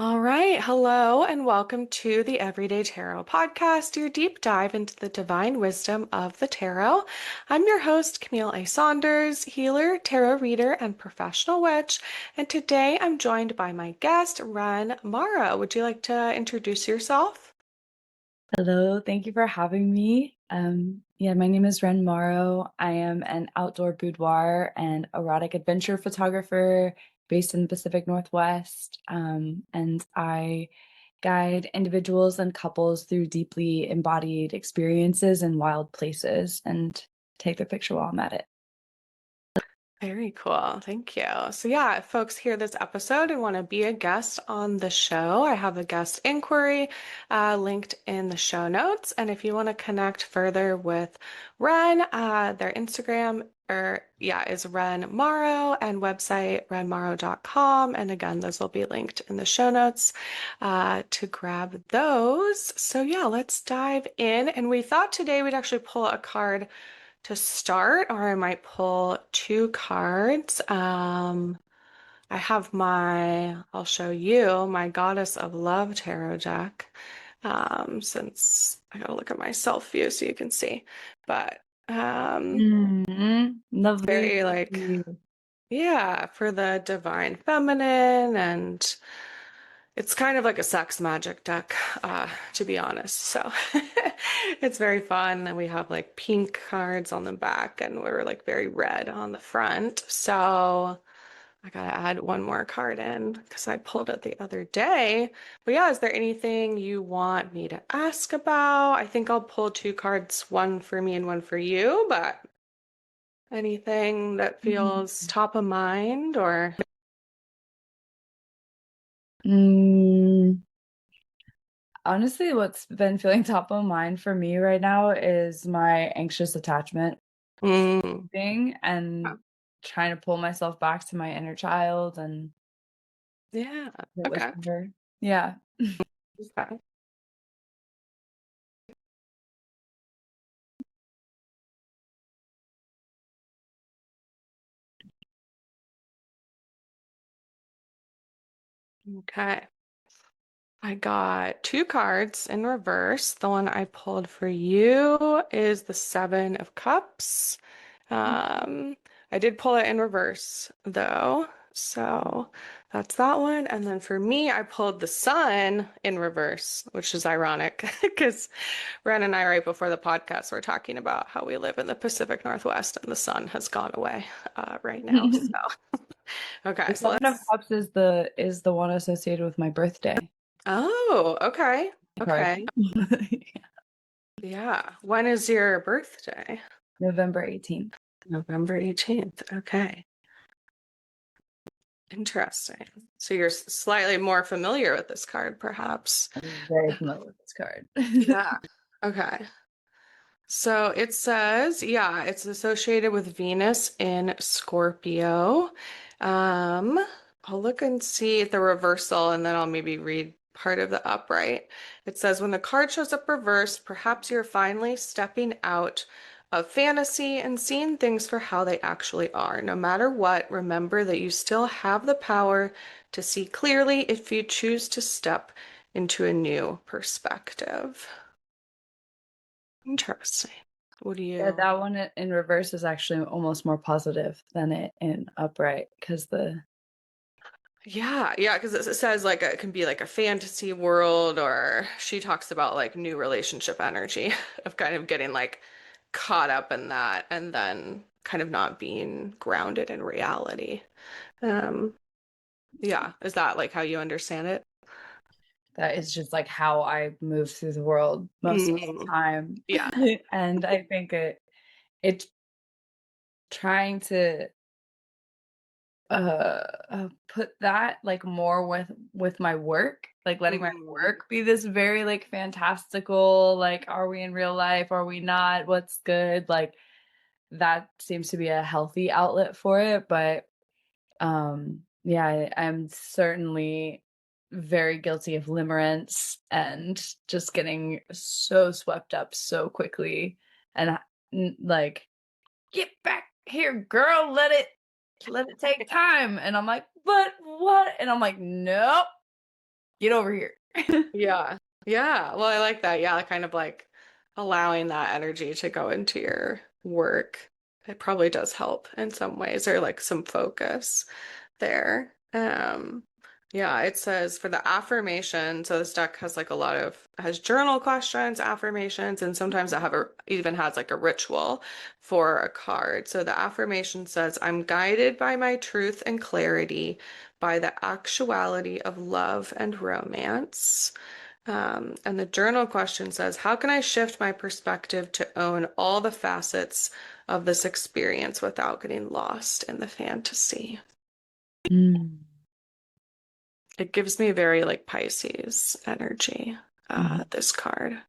All right. Hello, and welcome to the Everyday Tarot podcast, your deep dive into the divine wisdom of the tarot. I'm your host, Camille A. Saunders, healer, tarot reader, and professional witch. And today I'm joined by my guest, Wren Morrow. Would you like to introduce yourself? Hello, thank you for having me. My name is Wren Morrow. I am an outdoor boudoir and erotic adventure photographer based in the Pacific Northwest. And I guide individuals and couples through deeply embodied experiences in wild places and take their picture while I'm at it. Very cool. Thank you. So, yeah, if folks hear this episode and want to be a guest on the show, I have a guest inquiry linked in the show notes. And if you want to connect further with Wren, their Instagram is Wren Morrow and website wrenmorrow.com. And again, those will be linked in the show notes to grab those. So, yeah, let's dive in. And we thought today we'd actually pull a card to start, or I might pull two cards. I have I'll show you my Goddess of Love tarot deck. Since I gotta look at my self view so you can see, but Lovely. very like, yeah, for the divine feminine, and it's kind of like a sex magic deck, to be honest. So it's very fun. And we have like pink cards on the back, and we're like very red on the front. So I gotta add one more card in because I pulled it the other day. But yeah, is there anything you want me to ask about? I think I'll pull two cards, one for me and one for you, but anything that feels top of mind or Mm, Honestly, what's been feeling top of mind for me right now is my anxious attachment mm, thing and trying to pull myself back to my inner child and yeah, sit with okay. her. Yeah. Okay. Okay. I got two cards in reverse. The one I pulled for you is the Seven of Cups. Um, I did pull it in reverse though. So that's that one. And then for me, I pulled the Sun in reverse, which is ironic because Ren and I, right before the podcast, were talking about how we live in the Pacific Northwest and the sun has gone away right now. So, okay. The So Seven of let's. Cups is the one associated with my birthday Oh, okay. card. Okay. Yeah. When is your birthday? November 18th. November 18th. Okay. Interesting. So you're slightly more familiar with this card, perhaps. I'm very familiar with this card. Yeah. Okay. So it says, yeah, it's associated with Venus in Scorpio. Um, I'll look and see the reversal and then I'll maybe read part of the upright. It says, when the card shows up reversed, perhaps you're finally stepping out of fantasy and seeing things for how they actually are. No matter what, remember that you still have the power to see clearly if you choose to step into a new perspective. Interesting. What do Yeah, you? that one in reverse is actually almost more positive than it in upright because Yeah, because it says like it can be like a fantasy world, or she talks about like new relationship energy of kind of getting like caught up in that and then kind of not being grounded in reality. Um, yeah, is that like how you understand it? that is just like how I move through the world most of the Mm, time. yeah. And I think it's trying to put that like more with my work, like letting my Mm, work be this very like fantastical, like are we in real life, are we not, what's good, like that seems to be a healthy outlet for it. But yeah, I'm certainly very guilty of limerence and just getting so swept up so quickly and like, get back here, girl, let it take time. And I'm like, but what? And I'm like, nope, Get over here. Yeah. Yeah. Well, I like that. Yeah, kind of like allowing that energy to go into your work. It probably does help in some ways, or like some focus there. Yeah, it says for the affirmation, so this deck has like a lot of has journal questions, affirmations, and sometimes it have a even has like a ritual for a card. So the affirmation says, I'm guided by my truth and clarity, by the actuality of love and romance. And the journal question says, how can I shift my perspective to own all the facets of this experience without getting lost in the fantasy? Mm. It gives me very like Pisces energy, Mhm. this card.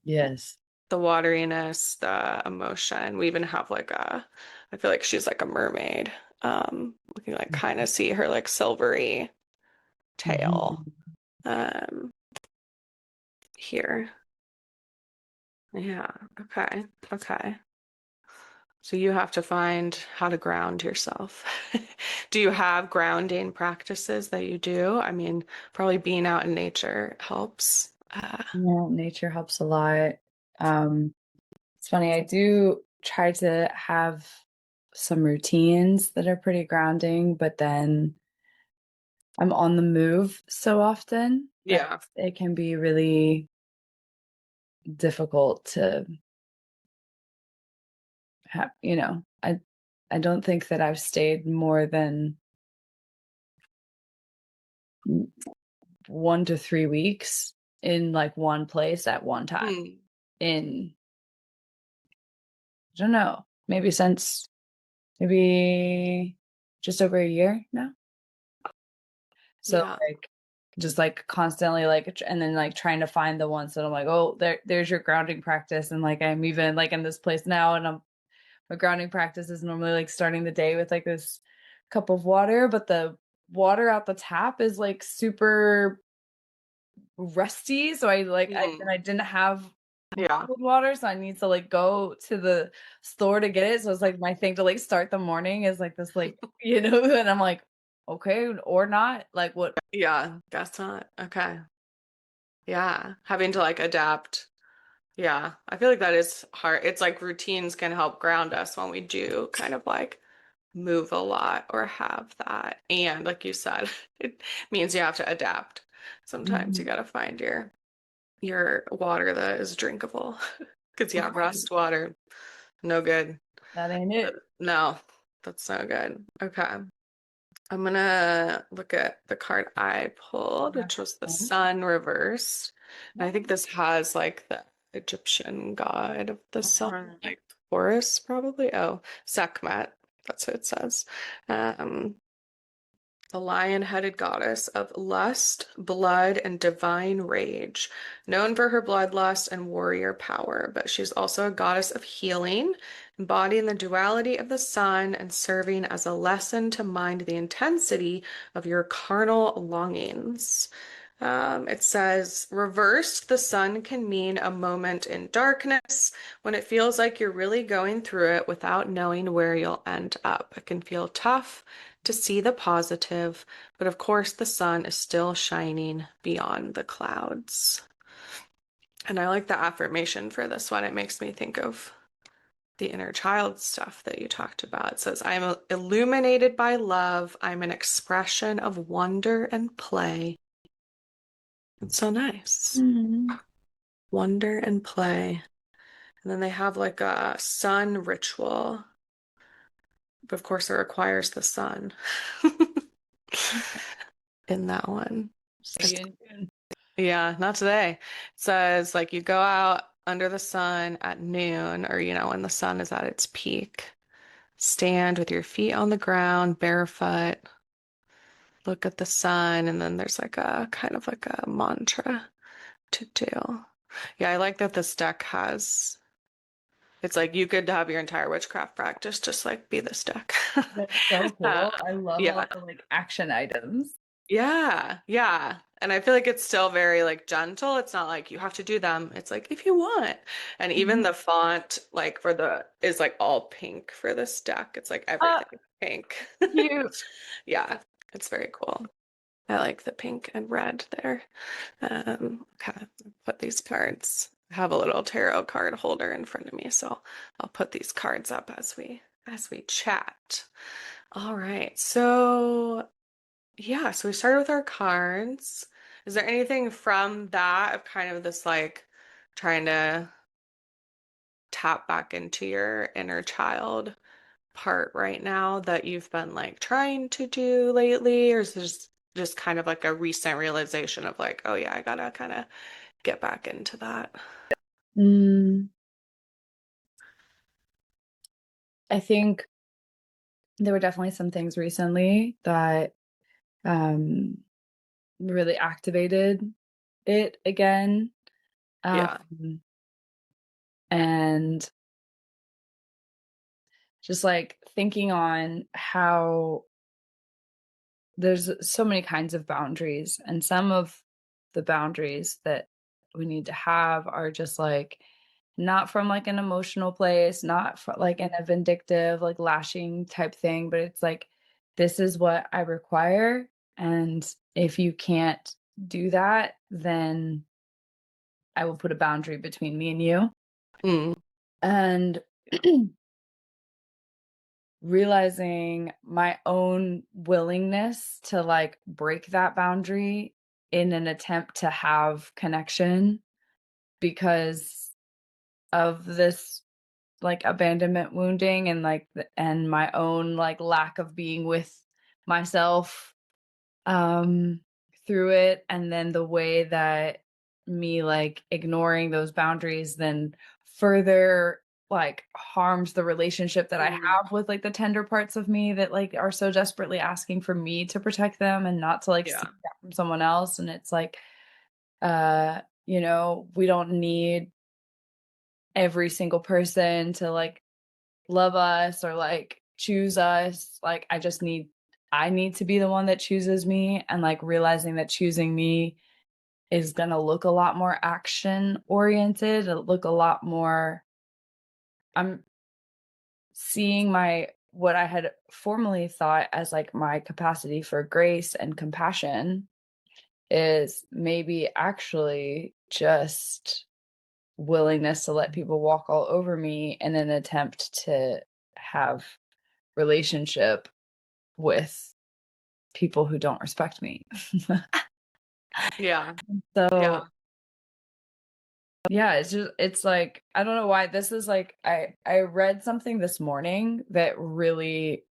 Yes. The wateriness, the emotion. We even have like I feel like she's like a mermaid. We can like kind of see her like silvery tail Mhm. um here. Yeah, okay, okay. So you have to find how to ground yourself. Do you have grounding practices that you do? I mean, probably being out in nature helps. Yeah, nature helps a lot. Um, it's funny, I do try to have some routines that are pretty grounding, but then I'm on the move so often that Yeah. it can be really difficult to have, I don't think that I've stayed more than 1 to 3 weeks in like one place at one time Hmm. in, I don't know, maybe just over a year now. So Yeah. like just like constantly like and then like trying to find the ones that I'm like, oh, there's your grounding practice. And like I'm even like in this place now and my grounding practice is normally like starting the day with like this cup of water, but the water out the tap is like super rusty. So Hmm. I didn't have Yeah. bottled water, so I need to like go to the store to get it. So it's like my thing to like start the morning is like this like and I'm like, okay, or not. Like what. Yeah. Guess not. Okay. Yeah. Having to like adapt. Yeah. I feel like that is hard. It's like routines can help ground us when we do kind of like move a lot or have that. And like you said, it means you have to adapt. Sometimes you Mhm. got to find your water that is drinkable. Because yeah, rust water, no good. That ain't it. No, that's no good. Okay. I'm gonna look at the card I pulled, Yeah. which was the sun reversed. And I think this has like the Egyptian god of the sun, like Horus, probably. Oh, Sekhmet. That's what it says. Um, the lion-headed goddess of lust, blood, and divine rage, known for her bloodlust and warrior power, but she's also a goddess of healing, embodying the duality of the sun and serving as a lesson to mind the intensity of your carnal longings. It says, reversed, the sun can mean a moment in darkness when it feels like you're really going through it without knowing where you'll end up. It can feel tough to see the positive, but of course, the sun is still shining beyond the clouds. And I like the affirmation for this one. It makes me think of the inner child stuff that you talked about. It says, I'm illuminated by love. I'm an expression of wonder and play. It's so nice. Mhm. Wonder and play. And then they have like a sun ritual. But of course, it requires the sun in that one. Stay in tune. Yeah, not today. It says like you go out under the sun at noon or, when the sun is at its peak. Stand with your feet on the ground, barefoot, look at the sun, and then there's like a kind of like a mantra to do. Yeah, I like that this deck has, it's like you could have your entire witchcraft practice just like be this deck. That's so Uh, cool. I love yeah. all the like action items. Yeah, yeah. And I feel like it's still very like gentle. It's not like you have to do them. It's like if you want. And even Mhm. the font like for the is like all pink for this deck. It's like Uh, everything pink. cute. Yeah, it's very cool. I like the pink and red there. Okay, put these cards. I have a little tarot card holder in front of me, so I'll put these cards up as we chat. All right, so yeah, so we started with our cards. Is there anything from that of kind of this like trying to tap back into your inner child part right now that you've been like trying to do lately, or is this just kind of like a recent realization of like, oh yeah, I gotta kind of get back into that? Mm, I think there were definitely some things recently that um, really activated it again. Yeah. Um, and just like thinking on how there's so many kinds of boundaries, and some of the boundaries that we need to have are just like not from like an emotional place, not like in a vindictive, like lashing type thing, but it's like, this is what I require. And if you can't do that, then I will put a boundary between me and you. Mm, And realizing my own willingness to like break that boundary in an attempt to have connection because of this like abandonment wounding and like and my own like lack of being with myself um through it, and then the way that me like ignoring those boundaries then further like harms the relationship that I mm, have with like the tender parts of me that like are so desperately asking for me to protect them and not to like yeah. seek that from someone else. And it's like you know, we don't need every single person to like love us or like choose us. Like I need to be the one that chooses me, and like realizing that choosing me is going to look a lot more action oriented, it'll look a lot more, I'm seeing my what I had formerly thought as like my capacity for grace and compassion is maybe actually just willingness to let people walk all over me in an attempt to have relationship with people who don't respect me. Yeah. So Yeah. yeah, it's just it's like I don't know why this is like I read something this morning that really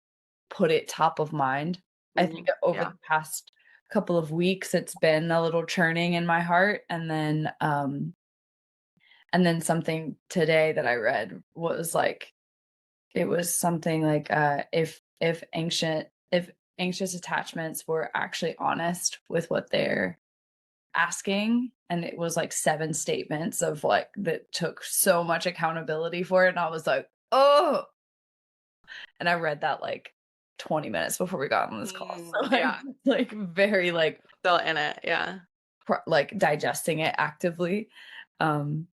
put it top of mind. I think Mm, over yeah. the past couple of weeks it's been a little churning in my heart, and then something today that I read was like it was something like if anxious attachments were actually honest with what they're asking, and it was like 7 statements of like that took so much accountability for it, and I was like, "Oh." And I read that like 20 minutes before we got on this call. Mm, So I'm yeah. like very like Still in it. Yeah. like digesting it actively. Um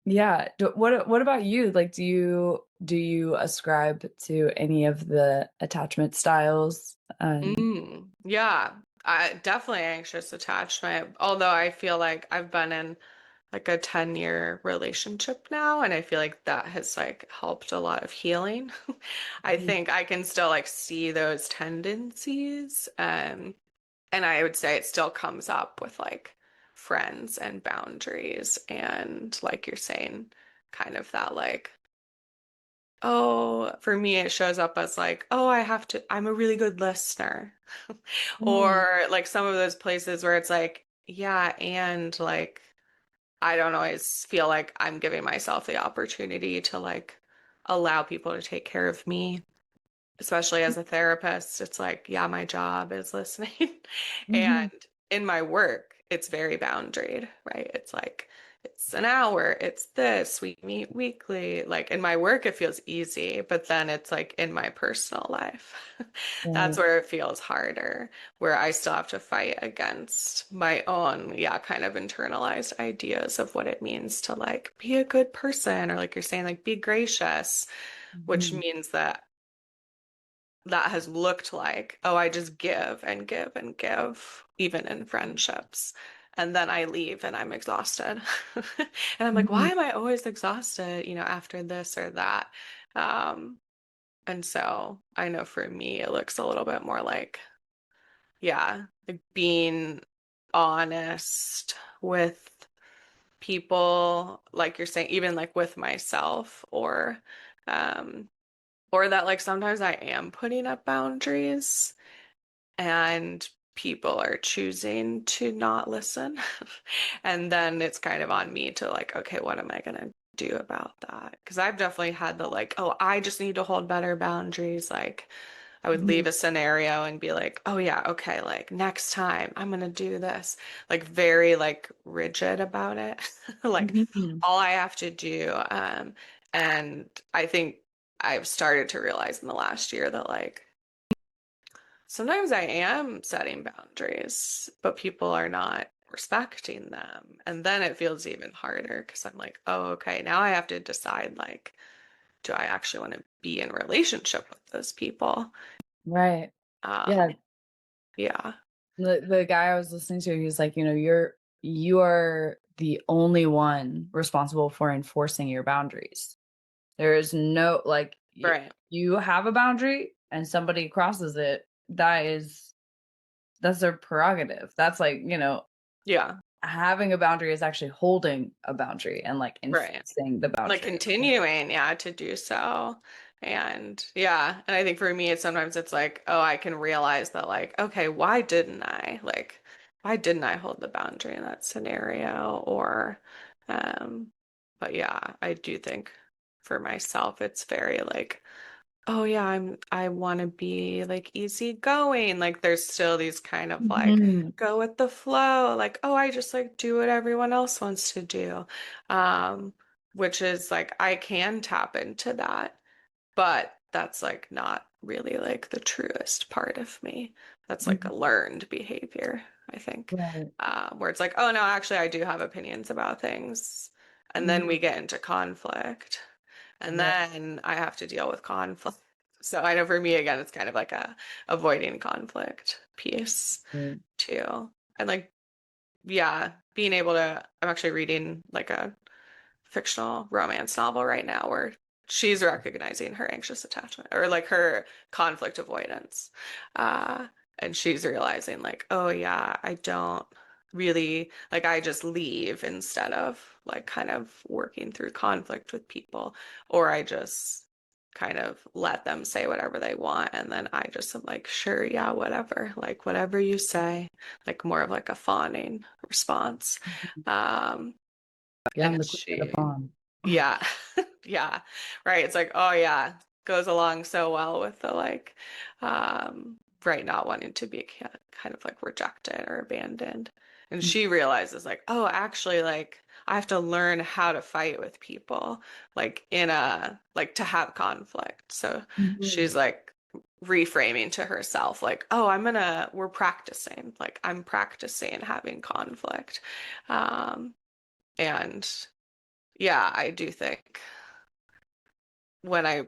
yeah, what about you? Like do you ascribe to any of the attachment styles? Mm, yeah. I definitely anxious attachment. Although I feel like I've been in like a 10-year relationship now, and I feel like that has like helped a lot of healing. I Mhm. think I can still like see those tendencies. And I would say it still comes up with like friends and boundaries and like you're saying, kind of that like, oh, for me it shows up as like, oh, I'm a really good listener. Mm, Or like some of those places where it's like, yeah, and like I don't always feel like I'm giving myself the opportunity to like allow people to take care of me, especially as a therapist. It's like, yeah, my job is listening. mhm. And in my work, it's very boundaried, right? It's like, it's an hour, it's this, we meet weekly. Like in my work, it feels easy, but then it's like in my personal life, that's Right. where it feels harder, where I still have to fight against my own, yeah, kind of internalized ideas of what it means to like be a good person, or like you're saying, like be gracious, which Mhm. means that that has looked like, oh, I just give and give and give, even in friendships. And then I leave and I'm exhausted. And I'm like, why Mhm. am I always exhausted, after this or that? Um, and so I know for me, it looks a little bit more like, yeah, like being honest with people, like you're saying, even like with myself, um, or that like sometimes I am putting up boundaries and people are choosing to not listen. And then it's kind of on me to like, okay, what am I gonna do about that? Because I've definitely had the like, oh, I just need to hold better boundaries. Like I would Mhm. leave a scenario and be like, oh yeah, okay, like next time I'm gonna do this. Like very like rigid about it. Like Mhm. all I have to do. And I think I've started to realize in the last year that like sometimes I am setting boundaries, but people are not respecting them. And then it feels even harder because I'm like, oh, okay, now I have to decide like, do I actually want to be in a relationship with those people? Right. Yeah. Um, yeah, The guy I was listening to, he was like, you are the only one responsible for enforcing your boundaries. There is no like right. you have a boundary and somebody crosses it, that's their prerogative. That's like, Yeah, having a boundary is actually holding a boundary and like right. enforcing the Like boundary. continuing, yeah, to do so. And yeah, and I think for me, sometimes it's like, oh, I can realize that, like, okay, why didn't I? Like, why didn't I hold the boundary in that scenario? Um, but yeah, I do think for myself, it's very like, oh yeah, I want to be like easygoing. Like there's still these kind of like Mhm. go with the flow, like, oh, I just like do what everyone else wants to do. Um, which is like I can tap into that, but that's like not really like the truest part of me. That's like Mhm. a learned behavior, I think. Right. Where it's like, oh no, actually I do have opinions about things. And then we Mhm. get into conflict. And Right. then I have to deal with conflict. So I know for me again, it's kind of like a avoiding conflict piece too. And like, yeah, being able to, I'm actually reading like a fictional romance novel right now where she's recognizing her anxious attachment or like her conflict avoidance. Uh, and she's realizing like, oh yeah, I don't really like I just leave instead of like kind of working through conflict with people, or I just kind of let them say whatever they want and then I just am like, sure, yeah, whatever, like whatever you say, like more of like a fawning response. Mhm. Um, Yeah, I'm and the queen of the she, pawn. yeah, yeah, right. It's like, oh yeah, goes along so well with the like, right, not wanting to be kind of like rejected or abandoned. And she realizes like, oh, actually, like I have to learn how to fight with people, like in a like to have conflict. So Mhm. she's like reframing to herself, like, oh, we're practicing, like I'm practicing having conflict. Um, and yeah, I do think when I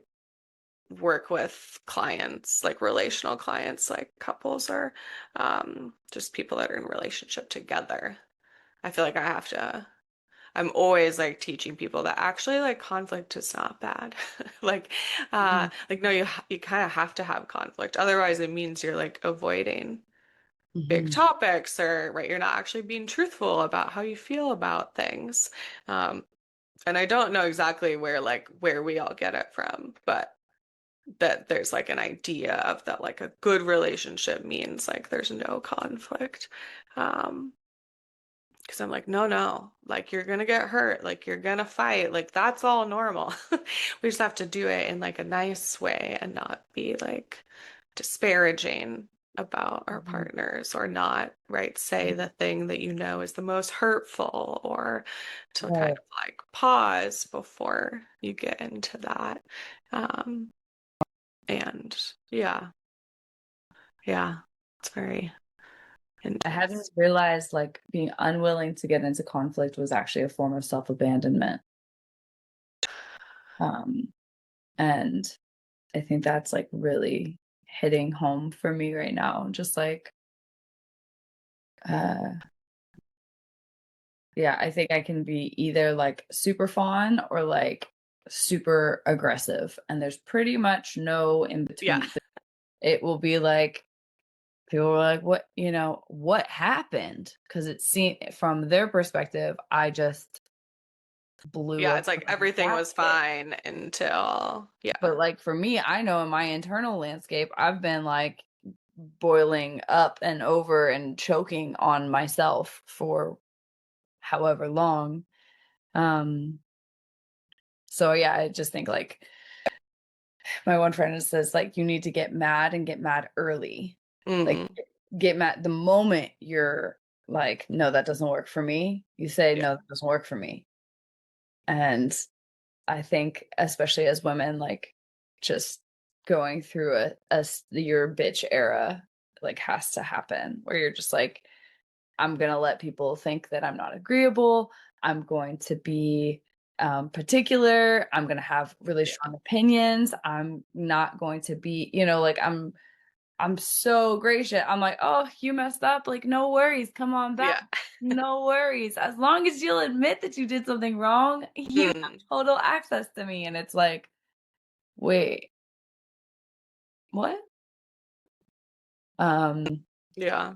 work with clients, like relational clients, like couples or just people that are in relationship together, I feel like I'm always like teaching people that actually like conflict is not bad. Mhm. Like no, you kind of have to have conflict. Otherwise, it means you're like avoiding big Mhm. topics or right, you're not actually being truthful about how you feel about things. Um, and I don't know exactly where we all get it from, but that there's like an idea of that like a good relationship means like there's no conflict. Um, because I'm like, no, no, like you're gonna get hurt, like you're gonna fight, like that's all normal. We just have to do it in like a nice way and not be like disparaging about our Mhm. partners or not, right, say the thing that you know is the most hurtful or to kind Right. of like pause before you get into that. Um, and yeah, yeah, it's very I intense. hadn't realized like being unwilling to get into conflict was actually a form of self-abandonment. Um, and I think that's like really hitting home for me right now. Just like, uh, yeah, I think I can be either like super fawn or like super aggressive, and there's pretty much no in Yeah. between. It will be like people were like, "What, what happened?" Because it seemed from their perspective, I just blew Yeah, up it's like like a everything was gasket. fine until, yeah. But like for me, I know in my internal landscape, I've been like boiling up and over and choking on myself for however long. Um, so yeah, I just think like my one friend says like you need to get mad and get mad early. Like Hmm. get mad the moment you're like, no, that doesn't work for me. You say, Yeah. no, that doesn't work for me. And I think especially as women, like just going through your bitch era like has to happen where you're just like, I'm going to let people think that I'm not agreeable. I'm going to be particular. I'm going to have really Yeah. strong opinions. I'm not going to be, like I'm so gracious. I'm like, oh, you messed up. Like, no worries. Come on back. Yeah. No worries. As long as you'll admit that you did something wrong, you have Mm. total access to me. And it's like, wait, what? Um, Yeah.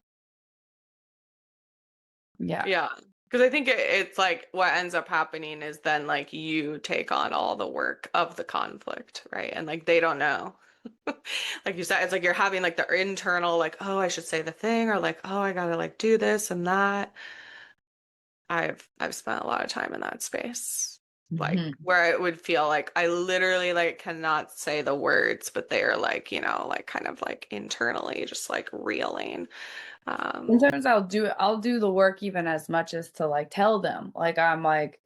yeah. Yeah. Because I think it's like what ends up happening is then like you take on all the work of the conflict, right? And like they don't know. Like you said, it's like you're having like the internal, like, oh, I should say the thing, or like, oh, I gotta like do this and that. I've spent a lot of time in that space. Like Mhm. where it would feel like I literally like cannot say the words, but they are like, like kind of like internally just like reeling. Um, Sometimes I'll do the work even as much as to like tell them. Like I'm like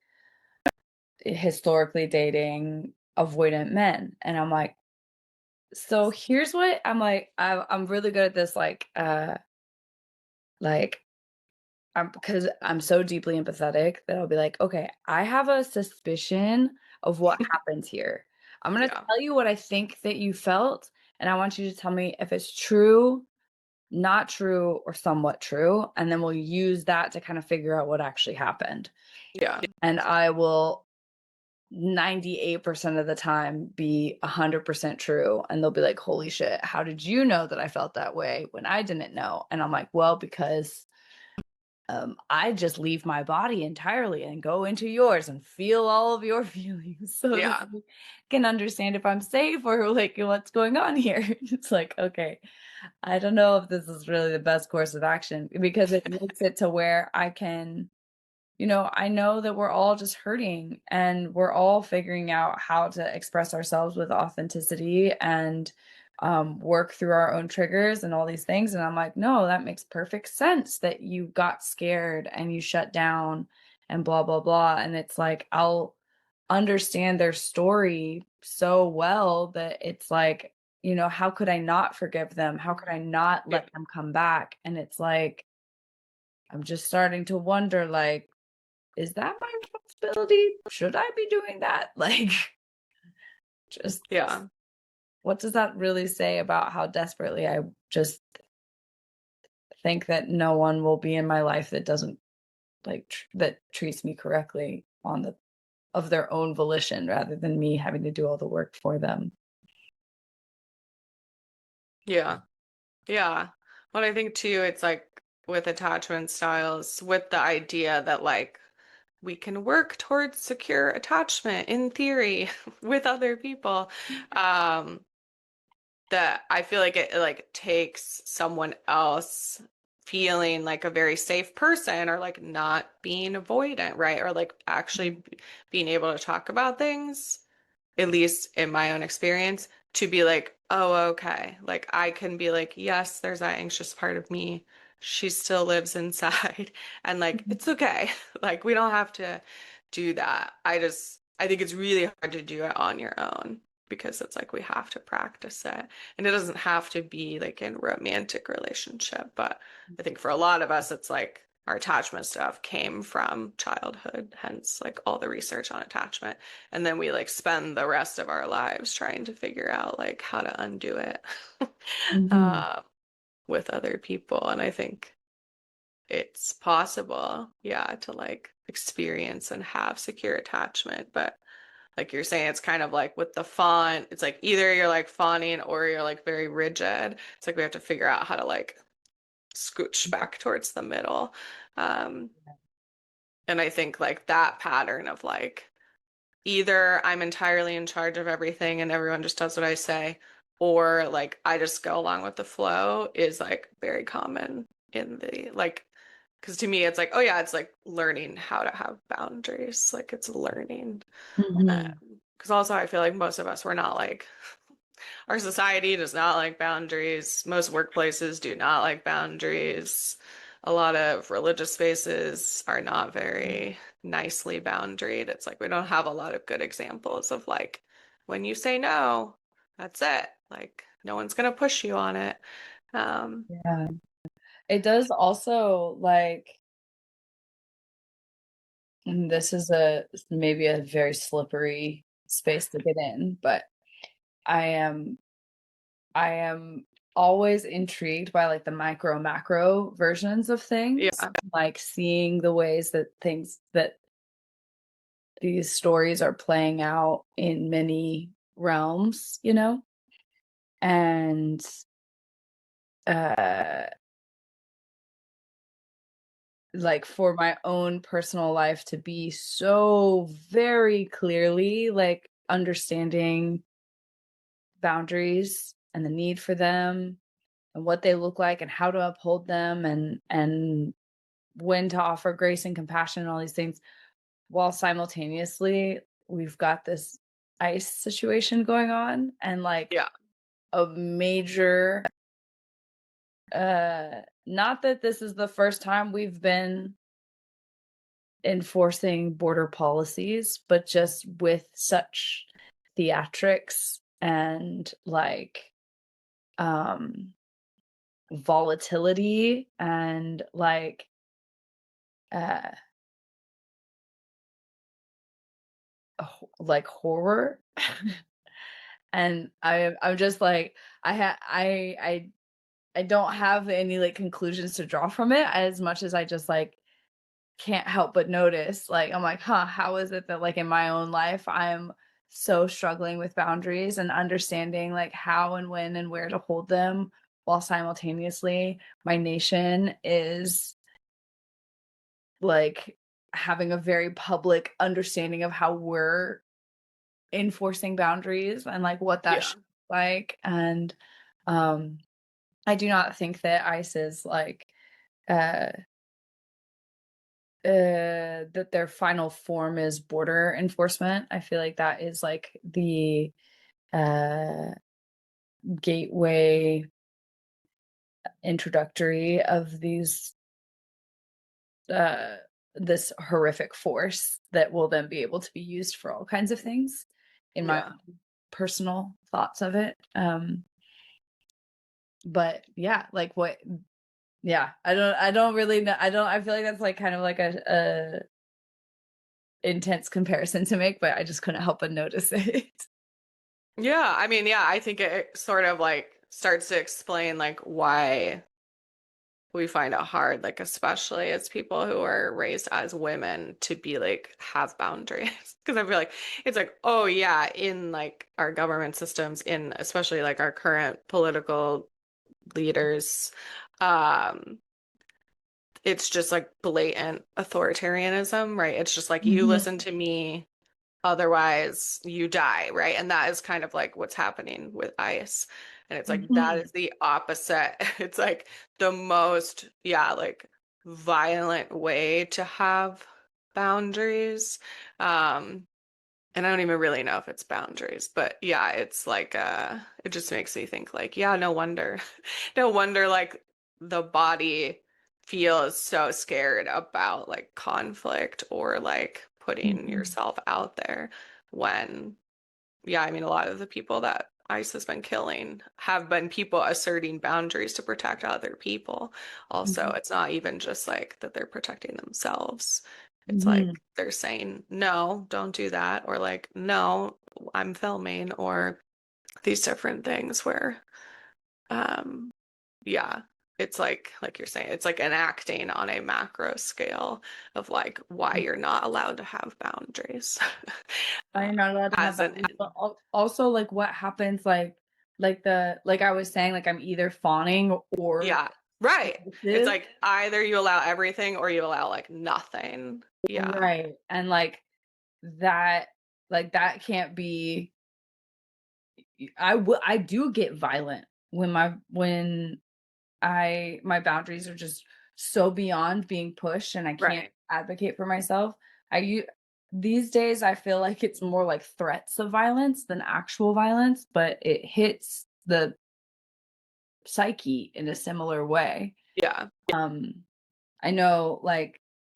historically dating avoidant men. And I'm like, so here's what I'm like, I'm really good at this, like I'm because I'm so deeply empathetic that I'll be like, okay, I have a suspicion of what happened here. I'm gonna yeah. tell you what I think that you felt, and I want you to tell me if it's true, not true, or somewhat true, and then we'll use that to kind of figure out what actually happened. Yeah. And I will 98% of the time be 100% true. And they'll be like, holy shit, how did you know that I felt that way when I didn't know? And I'm like, well, because I just leave my body entirely and go into yours and feel all of your feelings so that Yeah. I can understand if I'm safe or like what's going on here. It's like, okay, I don't know if this is really the best course of action because it makes it to where I can, I know that we're all just hurting and we're all figuring out how to express ourselves with authenticity and work through our own triggers and all these things. And I'm like, no, that makes perfect sense that you got scared and you shut down and blah, blah, blah. And it's like, I'll understand their story so well that it's like, how could I not forgive them? How could I not Yeah. let them come back? And it's like, I'm just starting to wonder, like, is that my responsibility? Should I be doing that? Like, just Yeah. what does that really say about how desperately I just think that no one will be in my life that doesn't that treats me correctly on the of their own volition rather than me having to do all the work for them. Yeah. Yeah. But I think too, it's like with attachment styles, with the idea that like we can work towards secure attachment in theory with other people. Um, that I feel like it like takes someone else feeling like a very safe person or like not being avoidant, right? Or like actually being able to talk about things, at least in my own experience, to be like, oh, okay. Like I can be like, yes, there's that anxious part of me. She still lives inside. And like, Mhm. it's okay. Like we don't have to do that. I think it's really hard to do it on your own because it's like we have to practice it. And it doesn't have to be like in romantic relationship, but I think for a lot of us, it's like our attachment stuff came from childhood, hence like all the research on attachment. And then we like spend the rest of our lives trying to figure out like how to undo it Mhm. uh, with other people. And I think it's possible, yeah, to like experience and have secure attachment. But like you're saying, it's kind of like with the font, it's like either you're like fawning or you're like very rigid. It's like we have to figure out how to like scooch back towards the middle. Um, and I think like that pattern of like either I'm entirely in charge of everything and everyone just does what I say, or like I just go along with the flow is like very common in the like, because to me it's like, oh yeah, it's like learning how to have boundaries. Like it's learning. Mhm. Because also I feel like most of us we're not like our society does not like boundaries. Most workplaces do not like boundaries. A lot of religious spaces are not very nicely boundaried. It's like we don't have a lot of good examples of like when you say no, that's it. Like no one's gonna push you on it. Um, Yeah. It does also like, and this is a maybe a very slippery space to get in, but I am I am always intrigued by like the micro macro versions of things, yeah, like seeing the ways that things that these stories are playing out in many realms, you know? And uh like for my own personal life to be so very clearly like understanding boundaries and the need for them and what they look like and how to uphold them and when to offer grace and compassion and all these things while simultaneously we've got this ice situation going on and like yeah, a major not that this is the first time we've been enforcing border policies, but just with such theatrics and like um volatility and uh like horror. And I'm just like I don't have any like conclusions to draw from it as much as I just like can't help but notice, like, I'm like, "Huh, how is it that, like, in my own life, I'm so struggling with boundaries and understanding, like, how and when and where to hold them, while simultaneously my nation is, like, having a very public understanding of how we're enforcing boundaries and, like, what that yeah, should look like," and, um, I do not think that ICE is, like, uh that their final form is border enforcement. I feel like that is like the uh gateway introductory of these uh this horrific force that will then be able to be used for all kinds of things in my yeah. personal thoughts of it. But yeah, like what yeah, I don't really know. I feel like that's like kind of like a intense comparison to make, but I just couldn't help but notice it. Yeah, I mean, yeah, I think it sort of like starts to explain like why we find it hard, like especially as people who are raised as women to be like have boundaries. Because I feel like it's like, oh yeah, in like our government systems, in especially like our current political leaders, um, it's just like blatant authoritarianism, right? It's just like you Mhm. listen to me, otherwise you die, right? And that is kind of like what's happening with ICE. And it's like that Mhm. is the opposite. It's like the most, yeah, like violent way to have boundaries. Um, and I don't even really know if it's boundaries, but yeah, it's like it just makes me think like, yeah, no wonder. No wonder like the body feels so scared about like conflict or like putting Mhm. yourself out there when yeah, I mean a lot of the people that ICE has been killing have been people asserting boundaries to protect other people. Also, Mhm. it's not even just like that they're protecting themselves. It's like Mhm. they're saying, no, don't do that, or like, no, I'm filming, or these different things where, um, yeah, it's like you're saying, it's like enacting on a macro scale of like why you're not allowed to have boundaries. You're not allowed to have As an boundaries, but also, like, what happens, like I was saying, like, I'm either fawning or Yeah, right. It's submissive. like either you allow everything or you allow like nothing. Yeah. Right, and, that that can't be I do get violent when my boundaries are just so beyond being pushed and I can't Right. advocate for myself. These days I feel like it's more like threats of violence than actual violence, but it hits the psyche in a similar way. Yeah. Um I know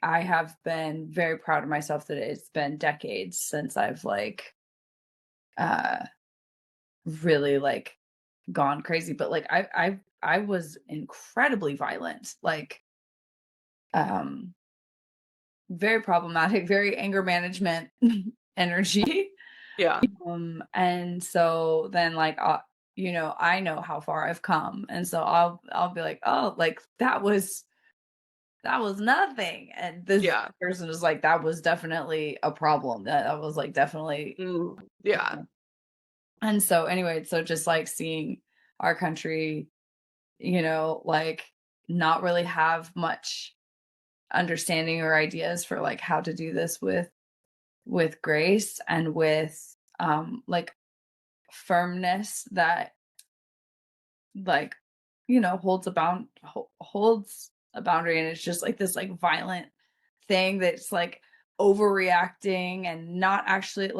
I have been very proud of myself that it's been decades since I've uh really gone crazy, but I was incredibly violent. Um very problematic, very anger management energy. Yeah. And so then I know how far I've come. And so I'll be like, "Oh, that was nothing." And this Yeah. person is like, "That was definitely a problem. That was definitely." Yeah. And so anyway, so just seeing our country, not really have much understanding or ideas for how to do this with grace and with firmness that like holds a boundary, and it's just this violent thing that's overreacting and not actually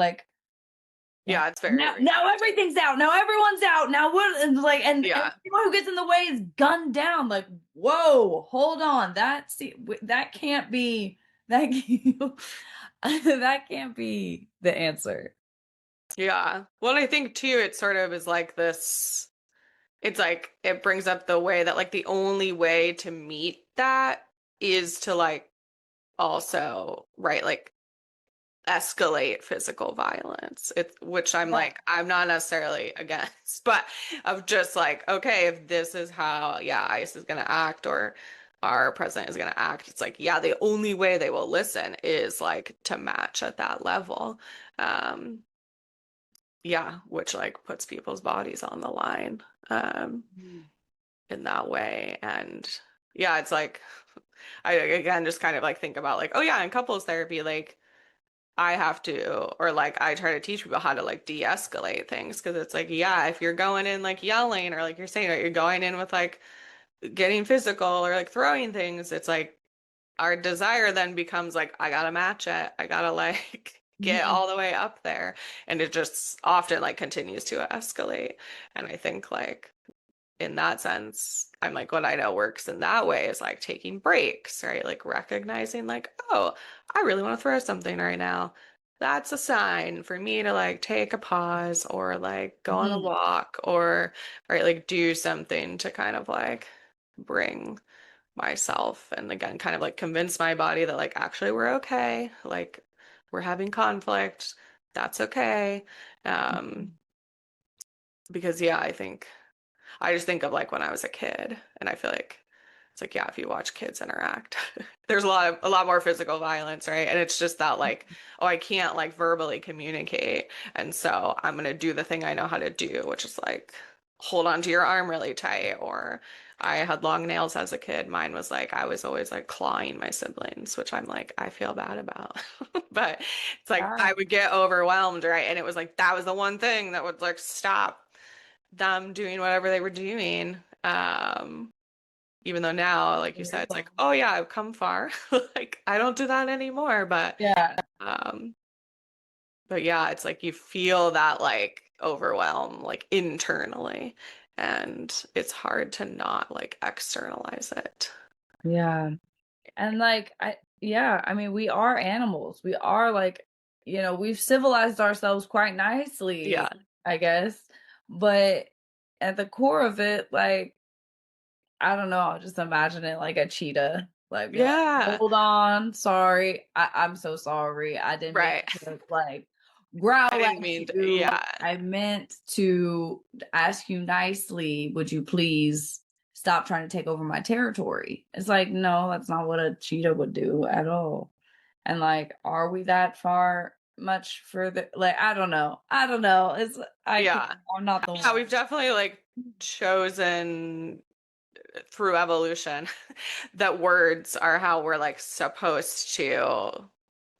Yeah. It's very now reactive. everything's out. Now everyone's out. Now what and and Yeah. anyone who gets in the way is gunned down. Whoa, hold on. That can't be that that can't be the answer. Yeah. Well, I think too, it sort of is like this, it's like it brings up the way that like the only way to meet that is to like also, right, like escalate physical violence. It's which I'm Yeah. like, I'm not necessarily against, but of just like, okay, if this is how, yeah, ICE is gonna act or our president is gonna act, it's like, yeah, the only way they will listen is like to match at that level. Um, yeah, which like puts people's bodies on the line, Mhm. in that way. And yeah, it's like I again just kind of like think about like, oh yeah, in couples therapy, like I have to, or like I try to teach people how to like de-escalate things because it's like, yeah, if you're going in like yelling or like you're saying, right, you're going in with like getting physical or like throwing things, it's like our desire then becomes like, I gotta match it. I gotta like get Mhm. all the way up there. And it just often like continues to escalate. And I think like in that sense, I'm like, what I know works in that way is like taking breaks, right? Like recognizing, like, oh, I really want to throw something right now. That's a sign for me to like take a pause or like go on a Mhm. walk or, right, like do something to kind of like bring myself and again, kind of like convince my body that like actually we're okay. Like we're having conflict. That's okay. Um, Mhm. because yeah, I just think of like when I was a kid, and I feel like it's like, yeah, if you watch kids interact, there's a lot more physical violence, right? And it's just that like, oh, I can't like verbally communicate, and so I'm gonna do the thing I know how to do, which is like hold on to your arm really tight. Or I had long nails as a kid. Mine was like I was always like clawing my siblings, which I'm like I feel bad about, but it's like Yeah. I would get overwhelmed, right? And it was like that was the one thing that would like stop them doing whatever they were doing. Even though now, like you said, it's like, oh yeah, I've come far. Like I don't do that anymore. Yeah. Um, but yeah, it's like you feel that like overwhelm like internally, and it's hard to not like externalize it. Yeah. And I mean, we are animals. We are we've civilized ourselves quite nicely, Yeah. I guess. But at the core of it, like, I don't know, I'll just imagine it like a cheetah, like, be like, Yeah. "Hold on, sorry, I'm so sorry, I didn't mean Right. to, like, I growl didn't at mean to, you, yeah. I meant to ask you nicely, would you please stop trying to take over my territory?" It's like, no, that's not what a cheetah would do at all. And, like, are we that far much further? Like, I don't know, it's I can't Yeah. I'm not the Yeah, one. we've definitely like chosen through evolution that words are how we're like supposed to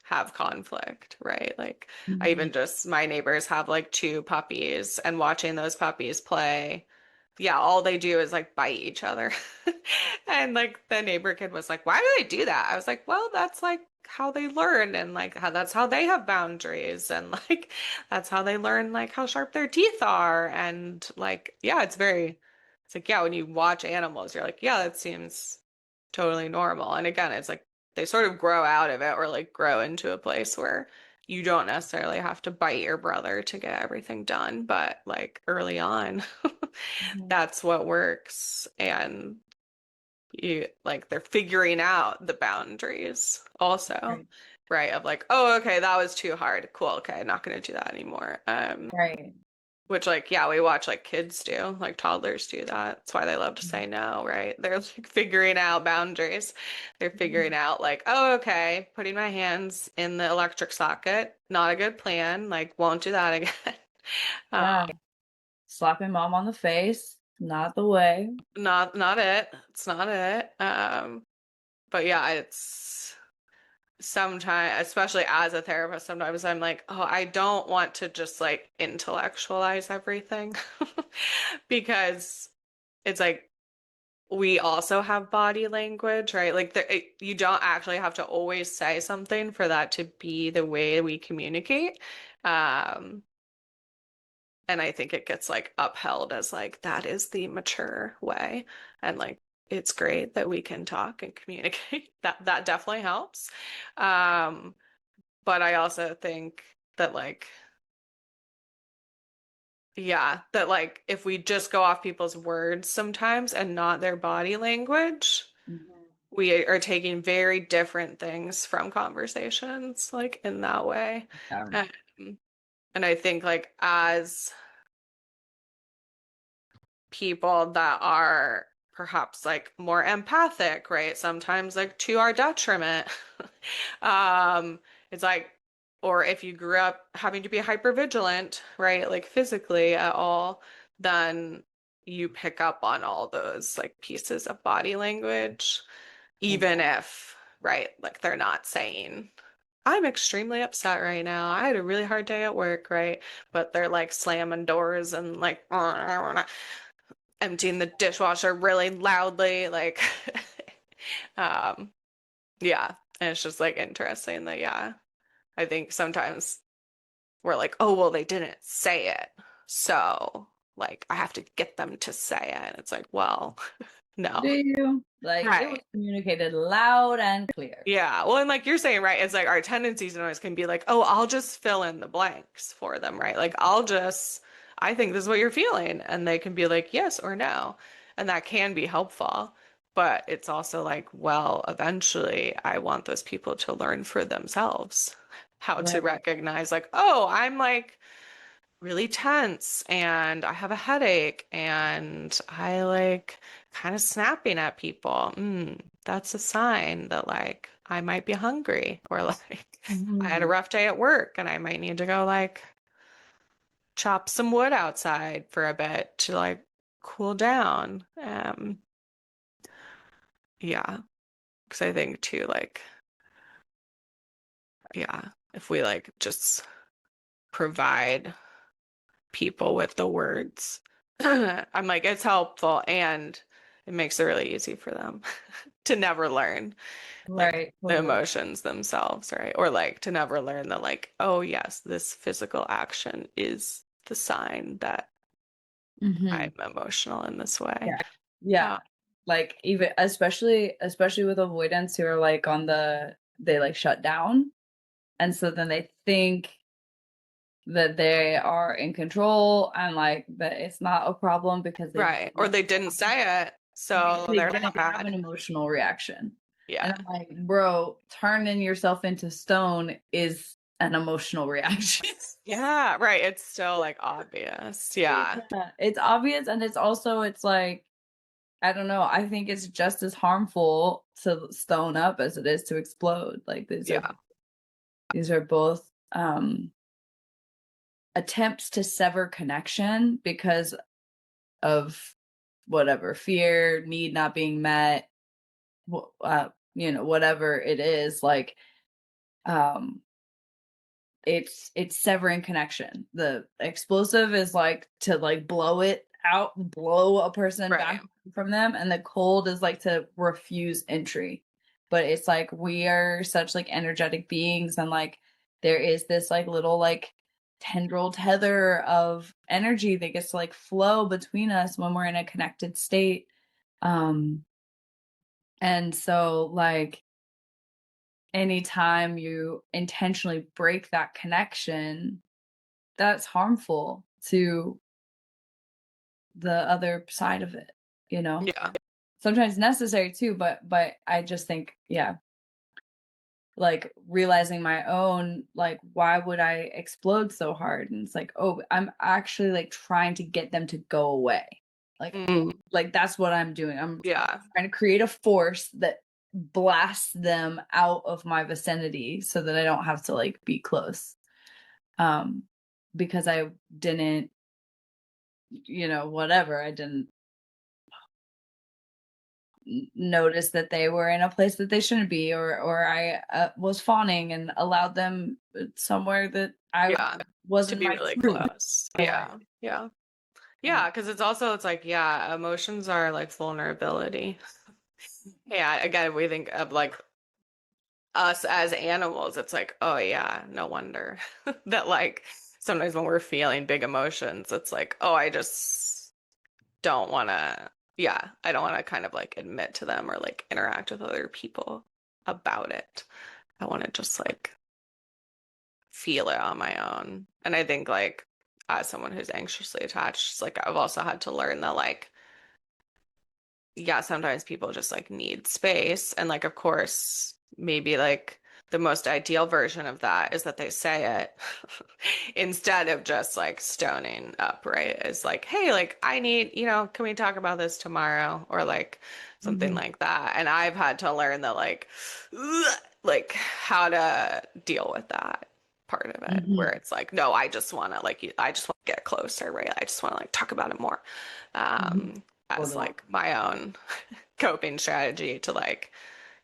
have conflict, right? Like I Mhm. even just my neighbors have like two puppies and watching those puppies play, yeah, all they do is like bite each other. And like the neighbor kid was like, "Why do they do that?" I was like, "Well, that's like how they learn and like how that's how they have boundaries and like that's how they learn like how sharp their teeth are and like yeah, it's like yeah, when you watch animals, you're like, yeah, that seems totally normal. And again, it's like they sort of grow out of it or like grow into a place where you don't necessarily have to bite your brother to get everything done, but like early on, Mhm. that's what works. And you like they're figuring out the boundaries also, Right, right? Of like, oh, okay, that was too hard. Cool. Okay, not gonna do that anymore. right. Which like yeah, we watch like kids do, like toddlers do that. That's why they love to say no, right? They're like figuring out boundaries. They're figuring Mhm. out like, oh, okay, putting my hands in the electric socket, not a good plan. Like, won't do that again. Yeah, slapping mom on the face, not the way. Not it. It's not it. But yeah, it's sometimes, especially as a therapist, sometimes I'm like, oh, I don't want to just like intellectualize everything because it's like we also have body language, right? Like you don't actually have to always say something for that to be the way we communicate. Um, and I think it gets like upheld as like that is the mature way. And like it's great that we can talk and communicate. That definitely helps. Um, but I also think that like yeah, that like if we just go off people's words sometimes and not their body language, Mhm. we are taking very different things from conversations like in that way. Yeah, Um, and I think like as people that are perhaps like more empathic, right? Sometimes like to our detriment. Um, it's like, or if you grew up having to be hyper vigilant, right? Like physically at all, then you pick up on all those like pieces of body language, even exactly. if, right, like they're not saying, I'm extremely upset right now. I had a really hard day at work, right? But they're like slamming doors and like emptying the dishwasher really loudly, like um yeah. And it's just like interesting that yeah, I think sometimes we're like, oh well, they didn't say it. So like I have to get them to say it. And it's like, well, Do no. you? Like, it was Right. communicated loud and clear. Yeah. Well, and like you're saying, right, it's like our tendencies always can be like, oh, I'll just fill in the blanks for them, right? Like I think this is what you're feeling. And they can be like, yes or no. And that can be helpful. But it's also like, well, eventually I want those people to learn for themselves how to Right. recognize, like, oh, I'm like really tense and I have a headache and I like kind of snapping at people. That's a sign that like I might be hungry or like I had a Mhm. rough day at work and I might need to go like chop some wood outside for a bit to like cool down. Yeah, because I think too like yeah, if we like just provide people with the words. I'm like, it's helpful and it makes it really easy for them to never learn like Right, the totally. emotions themselves, right? Or like to never learn that like, oh yes, this physical action is the sign that I'm Mhm. emotional in this way. Yeah. Yeah. Uh, Like, even especially with avoidance who are, like, on the they, like, shut down, and so then they think that they are in control and like that it's not a problem because they Right. Or they didn't say it, so they they're didn't not have an bad. emotional reaction. And Yeah. I'm like, bro, turning yourself into stone is an emotional reaction. Yeah, right. It's still like obvious. Yeah. Yeah, it's obvious, and it's also it's like I don't know. I think it's just as harmful to stone up as it is to explode. Like Yeah. these are both attempts to sever connection because of whatever fear, need not being met, whatever it is. Like um it's severing connection. The explosive is like to like blow it out, blow a person Right. back from them, and the cold is like to refuse entry. But it's like we are such like energetic beings, and like there is this like little like tendril tether of energy that gets to like flow between us when we're in a connected state. um and so like anytime you intentionally break that connection, that's harmful to the other side of it, you know? Yeah. Sometimes necessary too, but I just think, yeah, like realizing my own, like, why would I explode so hard? And it's like, oh, I'm actually like trying to get them to go away. Like, Mm, like that's what I'm doing. I'm yeah. trying to create a force that blasts them out of my vicinity so that I don't have to like be close. Um, because I didn't, whatever, I didn't notice that they were in a place that they shouldn't be, or I was fawning and allowed them somewhere that I Yeah. To wasn't be my really truth. close. Right. Yeah. Yeah. And Yeah. Cause it's like, yeah, emotions are like vulnerability. Yeah. Again, we think of like us as animals. It's like, oh, yeah, no wonder that like sometimes when we're feeling big emotions, it's like, oh, I just don't want to, yeah, I don't want to kind of like admit to them or like interact with other people about it. I want to just like feel it on my own. And I think like as someone who's anxiously attached, it's like I've also had to learn that like yeah, sometimes people just like need space. And like, of course, maybe like the most ideal version of that is that they say it instead of just like stoning up, right? Is like, hey, like, I need, can we talk about this tomorrow? Or like something mhm, like that. And I've had to learn that like how to deal with that part of it, where mhm, it's like, no, I just want to like, I just want to get closer, right? I just want to like talk about it more. mhm. As Totally. like my own coping strategy to like,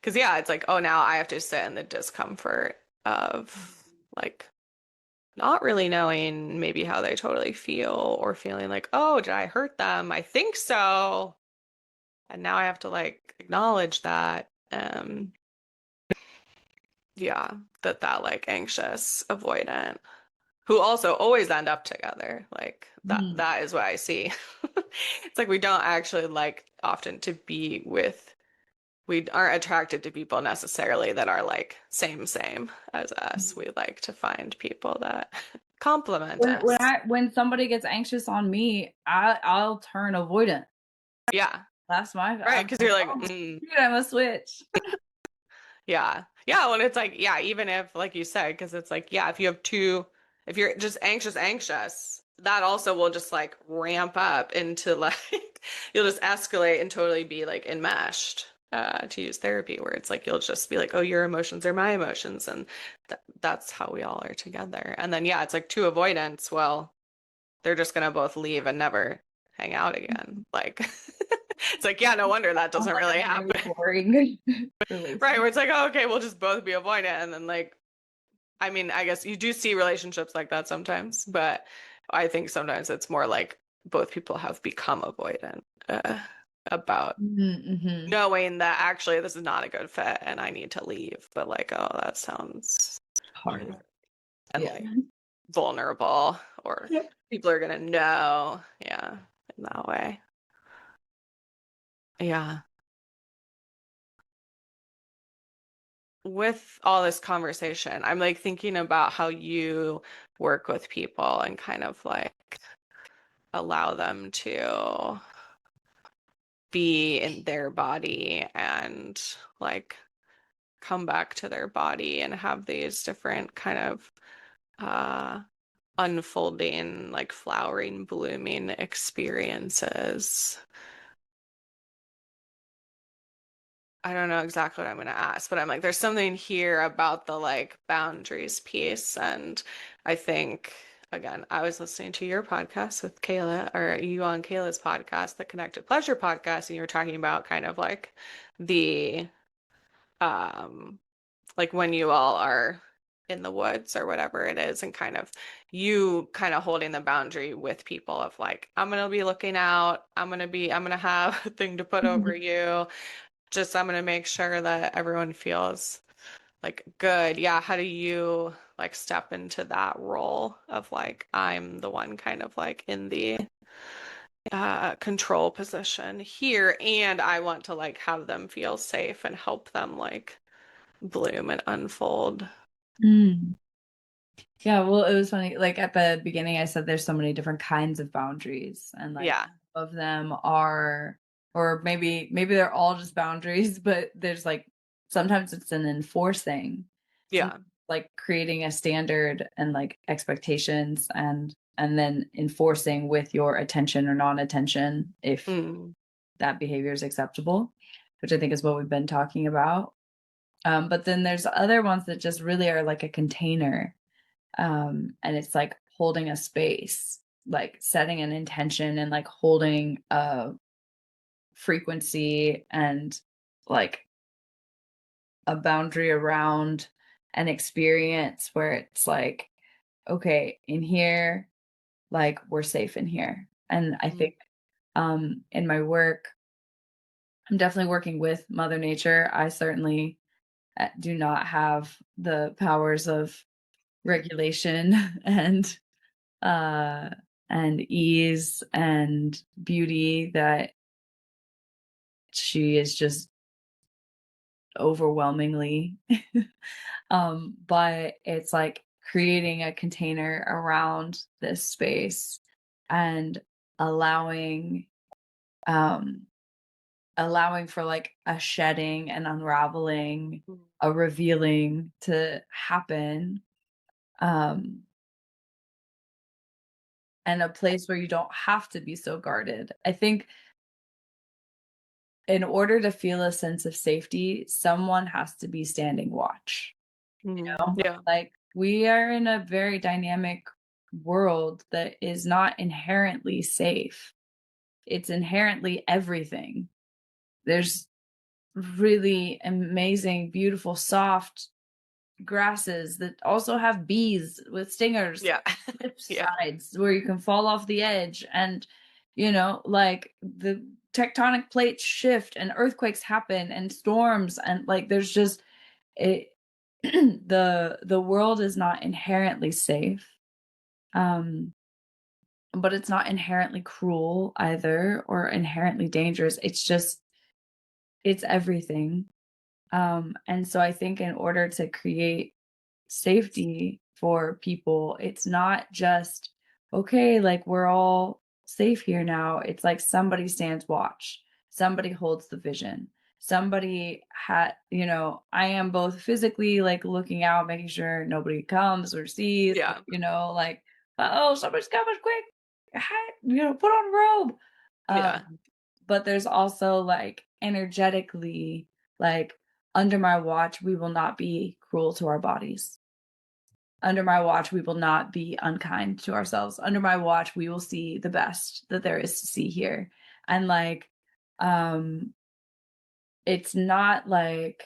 because yeah, it's like, oh, now I have to sit in the discomfort of like not really knowing maybe how they totally feel or feeling like, oh, did I hurt them? I think so. And now I have to like acknowledge that. Yeah, that like anxious, avoidant, who also always end up together. Like Mhm, that is what I see. It's like we don't actually like often to be with we aren't attracted to people necessarily that are like same as us. mhm. We like to find people that complement When us. when somebody gets anxious on me, I'll turn avoidant. Yeah, That's my right. I'm Because like, you're like, oh, dude, I'm a switch. yeah, yeah. When it's like, yeah, even if, like you said, because it's like, yeah, if you have two, if you're just anxious, that also will just like ramp up into like, you'll just escalate and totally be like enmeshed. To use therapy, where it's like you'll just be like, oh, your emotions are my emotions, and that's how we all are together. And then yeah, it's like two avoidance. Well, they're just gonna both leave and never hang out again. Like it's like, yeah, no wonder that Sounds doesn't like really a very happen. boring Right, relationship. where it's like, oh, okay, we'll just both be avoidant. And then like, I mean, I guess you do see relationships like that sometimes, but I think sometimes it's more like both people have become avoidant about Mhm, knowing that actually this is not a good fit and I need to leave. But like, oh, that sounds hard. hard and Yeah. like vulnerable, or Yep. people are gonna know. Yeah, in that way. Yeah. with all this conversation, I'm like thinking about how you work with people and kind of like allow them to be in their body and like come back to their body and have these different kind of uh unfolding, like flowering, blooming experiences. I don't know exactly what I'm gonna ask, but I'm like, there's something here about the like boundaries piece. And I think, again, I was listening to your podcast with Kayla, or you on Kayla's podcast, the Connected Pleasure podcast, and you were talking about kind of like the um like when you all are in the woods or whatever it is, and kind of you kind of holding the boundary with people of like, I'm gonna be looking out, I'm gonna have a thing to put over you. Just I'm gonna make sure that everyone feels like good. Yeah, how do you like step into that role of like I'm the one kind of like in the control position here, and I want to like have them feel safe and help them like bloom and unfold. Mm. Yeah, well, it was funny. Like at the beginning, I said there's so many different kinds of boundaries, and like Yeah. some of them are, or maybe they're all just boundaries, but there's like sometimes it's an enforcing, some Yeah. like creating a standard and like expectations, and then enforcing with your attention or non-attention if Mm. that behavior is acceptable, which I think is what we've been talking about. But then there's other ones that just really are like a container, and it's like holding a space, like setting an intention and like holding a frequency and like a boundary around an experience where it's like, okay, in here, like we're safe in here. And I Mm. think in my work, I'm definitely working with Mother Nature. I certainly do not have the powers of regulation uh and ease and beauty that she is just overwhelmingly. But it's like creating a container around this space and allowing um allowing for like a shedding and unraveling, Mm. a revealing to happen, um and a place where you don't have to be so guarded. I think in order to feel a sense of safety, someone has to be standing watch, you Mm. know? Yeah. Like, we are in a very dynamic world that is not inherently safe. It's inherently everything. There's really amazing, beautiful, soft grasses that also have bees with stingers, Yeah. flip Yeah. sides where you can fall off the edge, and like the tectonic plates shift and earthquakes happen and storms, and like there's just it the world is not inherently safe, um but it's not inherently cruel either or inherently dangerous. It's just it's everything. And so I think in order to create safety for people, it's not just, okay, like we're all safe here now. It's like somebody stands watch, somebody holds the vision. Somebody had, I am both physically like looking out, making sure nobody comes or sees, Yeah. like, oh, somebody's coming quick. Hi, put on a robe. Yeah. But there's also like energetically, like under my watch, we will not be cruel to our bodies. Under my watch, we will not be unkind to ourselves. Under my watch, we will see the best that there is to see here. And like, um, it's not like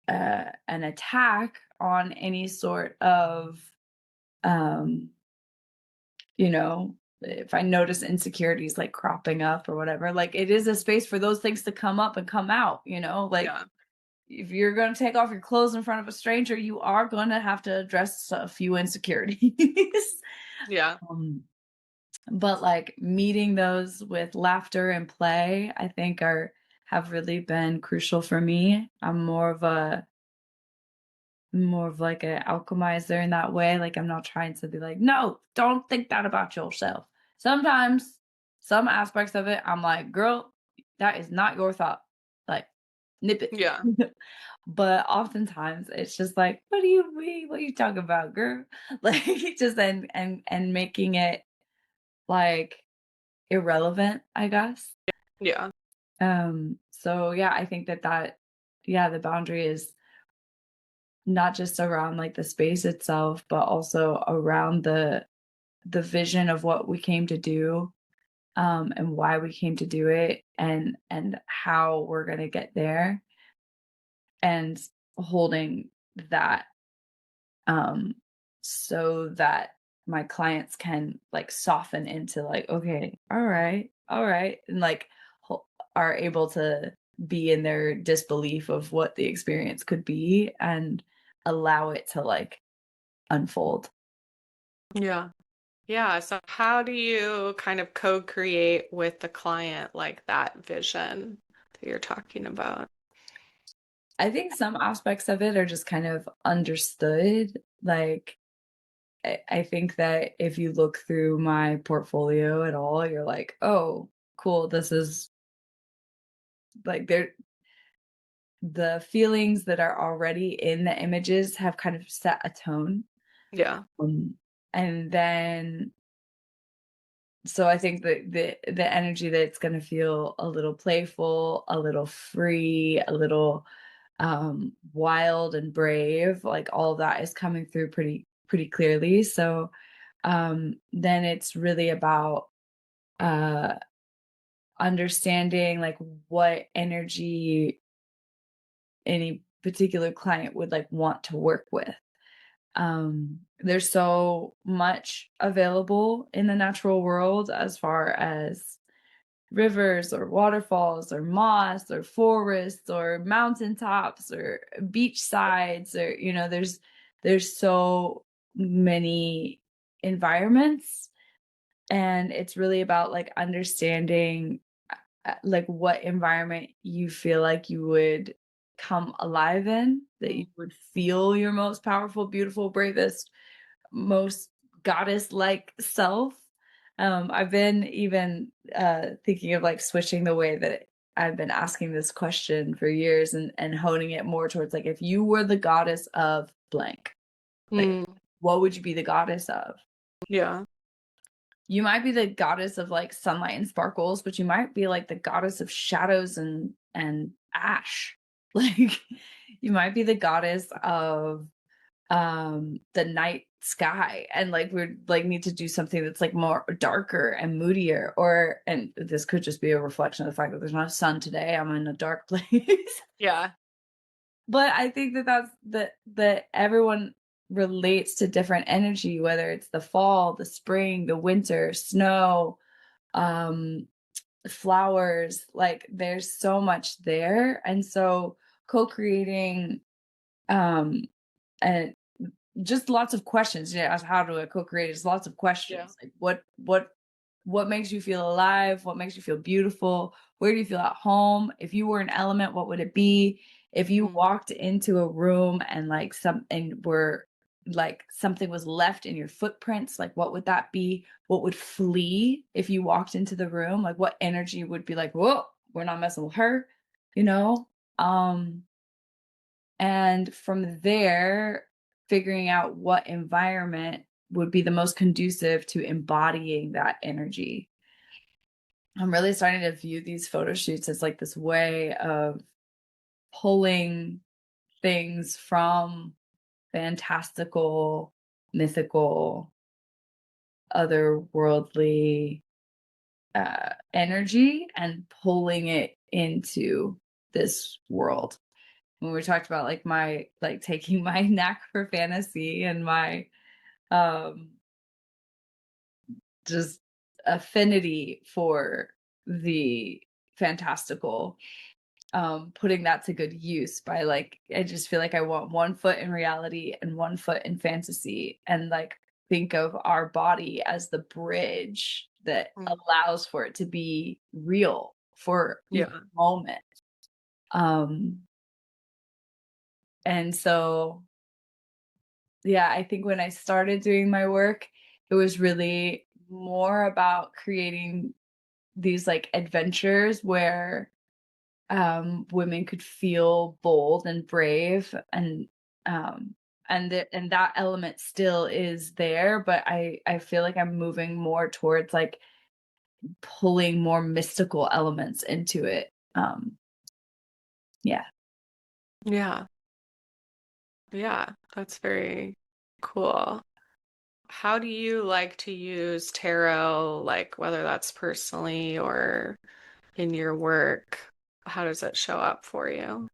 an attack on any sort of, um, if I notice insecurities like cropping up or whatever, like it is a space for those things to come up and come out, like Yeah. if you're going to take off your clothes in front of a stranger, you are going to have to address a few insecurities. Yeah. um, but like meeting those with laughter and play, I think are have really been crucial for me. I'm more of like a alchemizer in that way. Like I'm not trying to be like, no, don't think that about yourself. Sometimes some aspects of it, I'm like, girl, that is not your thought. Like, nip it. Yeah. But oftentimes it's just like, what do you mean? What are you talking about, girl? Like just and making it like irrelevant, I guess. Yeah. So yeah, I think yeah, the boundary is not just around like the space itself, but also around the vision of what we came to do, and why we came to do it, and how we're gonna get there, and holding that, um, so that my clients can like soften into like, okay, all right, and like are able to be in their disbelief of what the experience could be and allow it to like unfold. Yeah. Yeah. So how do you kind of co-create with the client like that vision that you're talking about? I think some aspects of it are just kind of understood. Like, I think that if you look through my portfolio at all, you're like, oh, cool. This is like the feelings that are already in the images have kind of set a tone. Yeah. Um, and then, so I think that the energy that it's going to feel a little playful, a little free, a little wild and brave, like all of that is coming through pretty clearly. So then it's really about uh understanding like what energy any particular client would like want to work with. There's so much available in the natural world as far as rivers or waterfalls or moss or forests or mountaintops or beach sides, or there's so many environments, and it's really about like understanding like what environment you feel like you would come alive in, that you Mm. would feel your most powerful, beautiful, bravest, most goddess like self. I've been even thinking of like switching the way that I've been asking this question for years, and honing it more towards like, if you were the goddess of blank, like Mm. what would you be the goddess of? Yeah. You might be the goddess of like sunlight and sparkles, but you might be like the goddess of shadows and ash. Like you might be the goddess of the night sky, and like we're like need to do something that's like more darker and moodier, or and this could just be a reflection of the fact that there's not a sun today, I'm in a dark place. Yeah. But I think that that everyone relates to different energy, whether it's the fall, the spring, the winter, snow, um flowers, like there's so much there. And so co-creating, um and just lots of questions. Yeah, as how do I co-create? There's lots of Yeah. questions. Like what makes you feel alive? What makes you feel beautiful? Where do you feel at home? If you were an element, what would it be? If you Mm. walked into a room and like something was left in your footprints, like what would that be? What would flee if you walked into the room? Like what energy would be like, whoa, we're not messing with her, you know? Um, and from there, figuring out what environment would be the most conducive to embodying that energy. I'm really starting to view these photo shoots as like this way of pulling things from fantastical, mythical, otherworldly energy and pulling it into this world. When we talked about like my like taking my knack for fantasy and my um just affinity for the fantastical, putting that to good use by like, I just feel like I want one foot in reality and one foot in fantasy, and like think of our body as the bridge that Mm. allows for it to be real for each Yeah. moment. Um, and so, yeah, I think when I started doing my work, it was really more about creating these like adventures where women could feel bold and brave, um and that element still is there, but I feel like I'm moving more towards like pulling more mystical elements into it. Yeah. Yeah. Yeah, that's very cool. How do you like to use tarot, like whether that's personally or in your work? How does it show up for you?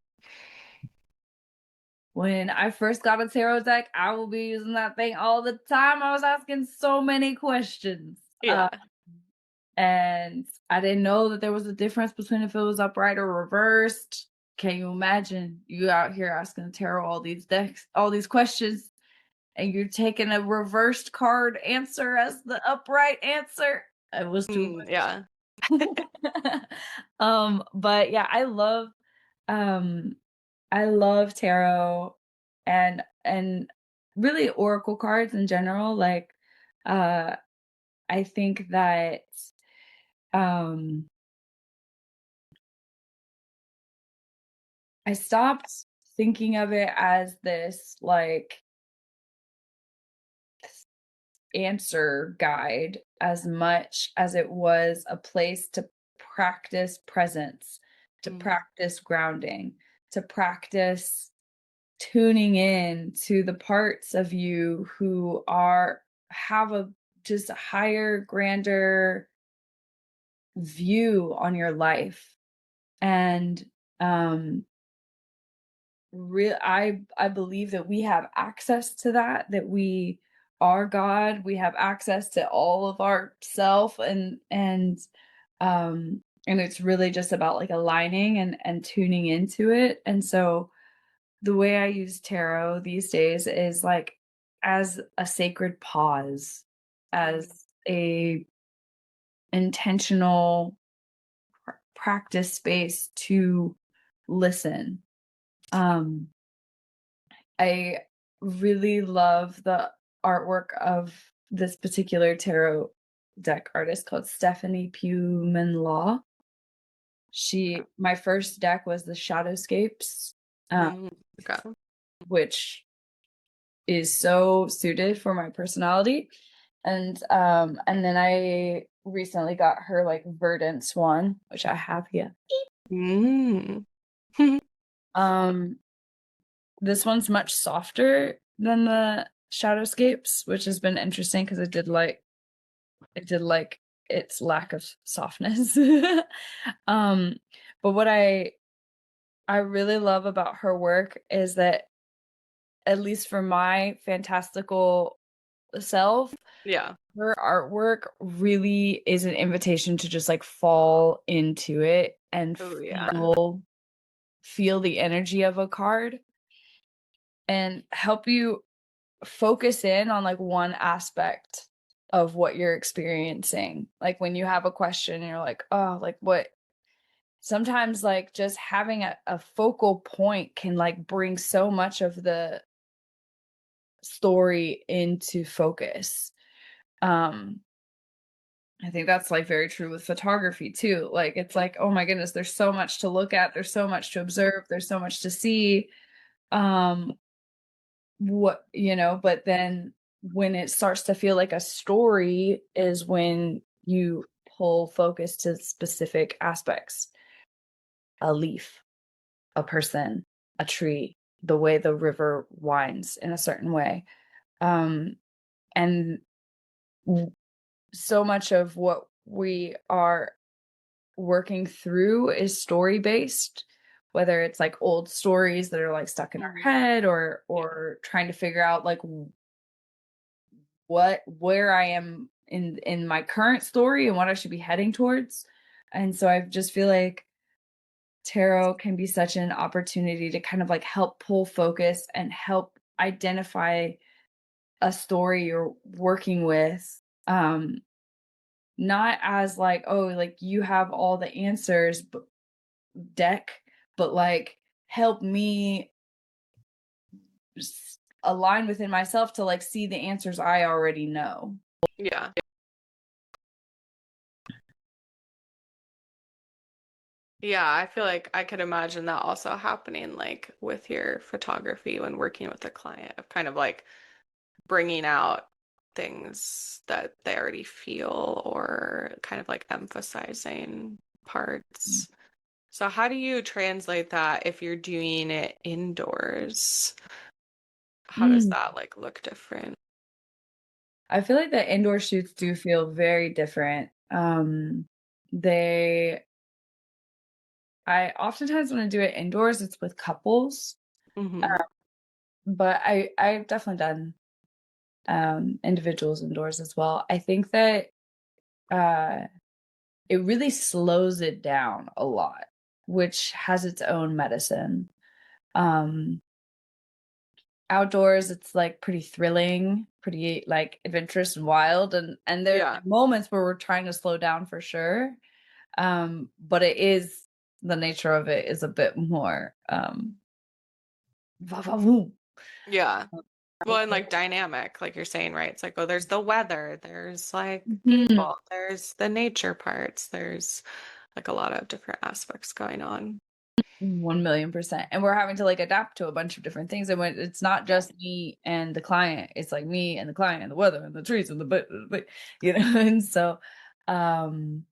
When I first got a tarot deck, I will be using that thing all the time. I was asking so many questions. Yeah. And I didn't know that there was a difference between if it was upright or reversed. Can you imagine you out here asking the tarot all these decks, all these questions, and you're taking a reversed card answer as the upright answer? It was too Yeah. much. But yeah, um I love tarot and really oracle cards in general. Like uh I think that um I stopped thinking of it as this like answer guide as much as it was a place to practice presence, to Mm. practice grounding, to practice tuning in to the parts of you who are have a just a higher, grander view on your life. And um real I believe that we have access to that, that we are God, we have access to all of our self, and it's really just about like aligning and tuning into it. And so the way I use tarot these days is like as a sacred pause, Mm. as a intentional practice space to listen. um I really love the artwork of this particular tarot deck artist called Stephanie Puman Law. My first deck was the Shadowscapes, uh, Mm. Okay. which is so suited for my personality. And then I recently got her like Verdance one, which I have here. Mm. Um, this one's much softer than the Shadowscapes, which has been interesting because I did like its lack of softness. um, but what I really love about her work is that, at least for my fantastical self, Yeah. her artwork really is an invitation to just like fall into it and Oh, yeah. feel the energy of a card and help you focus in on like one aspect of what you're experiencing. Like when you have a question, you're like, oh, like what? Sometimes like just having a focal point can like bring so much of the story into focus. Um, I think that's like very true with photography too. Like it's like, oh my goodness, there's so much to look at, there's so much to observe, there's so much to see. Um, but then when it starts to feel like a story is when you pull focus to specific aspects. A leaf, a person, a tree, the way the river winds in a certain way. Um, and so much of what we are working through is story based, whether it's like old stories that are like stuck in our Mm. head, or Yeah. trying to figure out like where I am in my current story and what I should be heading towards. And so I just feel like tarot can be such an opportunity to kind of like help pull focus and help identify a story you're working with. Not as like, oh, like you have all the answers deck, but like help me align within myself to like see the answers I already know. Yeah. Yeah, I feel like I could imagine that also happening like with your photography when working with a client of kind of like bringing out things that they already feel or kind of like emphasizing parts. So how do you translate that if you're doing it indoors? How does Mm. that like look different? I feel like the indoor shoots do feel very different. They I oftentimes when I do it indoors, it's with couples, Hmm. but I've definitely done individuals indoors as well. I think that uh it really slows it down a lot, which has its own medicine. Um Outdoors, it's like pretty thrilling, pretty like adventurous and wild, and there Yeah. are moments where we're trying to slow down for sure. But it is the nature of it is a bit more va va voom. Yeah. Well, and like dynamic, like you're saying, right? It's like, oh, there's the weather, there's like Mhm. people, there's the nature parts, there's like a lot of different aspects going on. 1,000,000%. And we're having to like adapt to a bunch of different things. And when it's not Yeah. just me and the client, it's like me and the client and the weather and the trees and but you know, and so um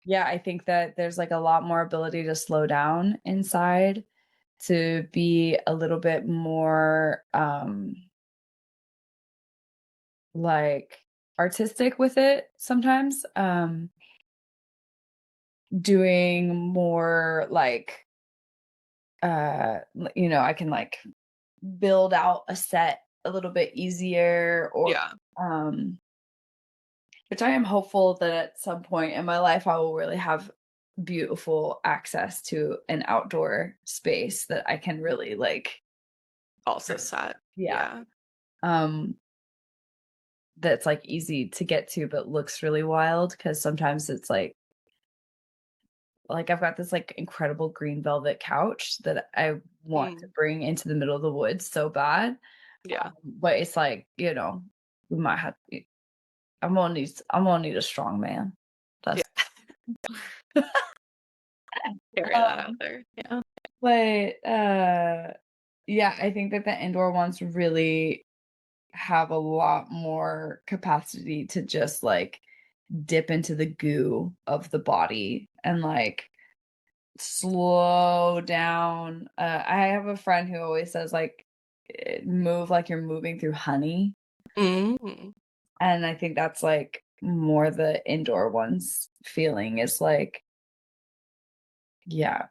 yeah, I think that there's like a lot more ability to slow down inside, to be a little bit more like artistic with it sometimes. Doing more like I can like build out a set a little bit easier or Yeah. um which I am hopeful that at some point in my life I will really have beautiful access to an outdoor space that I can really like Also set. yeah Yeah. um that's like easy to get to but looks really wild because sometimes it's like I've got this like incredible green velvet couch that I want to Mm. bring into the middle of the woods so bad. Yeah. But it's like, we might have I'm gonna need a strong man. Yeah. That's Carry that out um, there. Yeah. but yeah, I think that the indoor ones really have a lot more capacity to just like dip into the goo of the body and like slow down. I have a friend who always says like move like you're moving through honey. Mm. And I think that's like more the indoor ones feeling is like, yeah,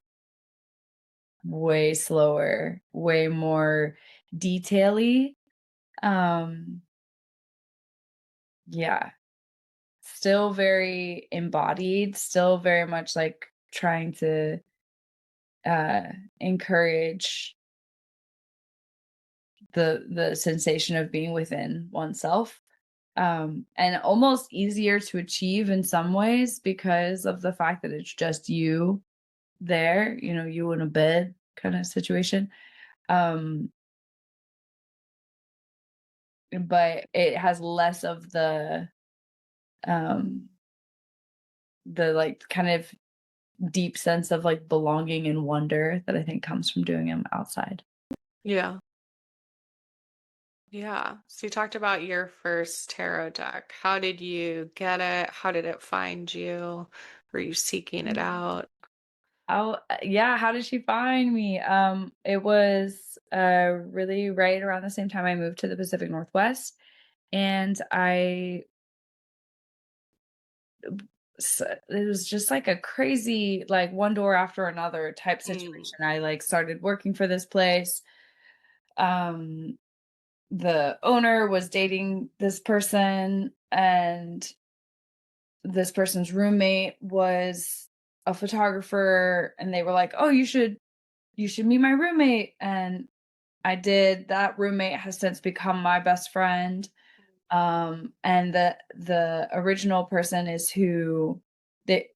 way slower, way more detaily. Um, yeah, still very embodied, still very much like trying to uh encourage the sensation of being within oneself. And almost easier to achieve in some ways because of the fact that it's just you there, you in a bed kind of situation. Um, but it has less of um the like kind of deep sense of like belonging and wonder that I think comes from doing them outside. Yeah. Yeah. So you talked about your first tarot deck. How did you get it? How did it find you? Were you seeking it out? Oh, yeah, how did she find me? It was really right around the same time I moved to the Pacific Northwest, and it was just like a crazy like one door after another type Mm. situation. I like started working for this place. Um the owner was dating this person, and this person's roommate was a photographer, and they were like, "Oh, you should meet my roommate." And I did. That roommate has since become my best friend. And the original person is who they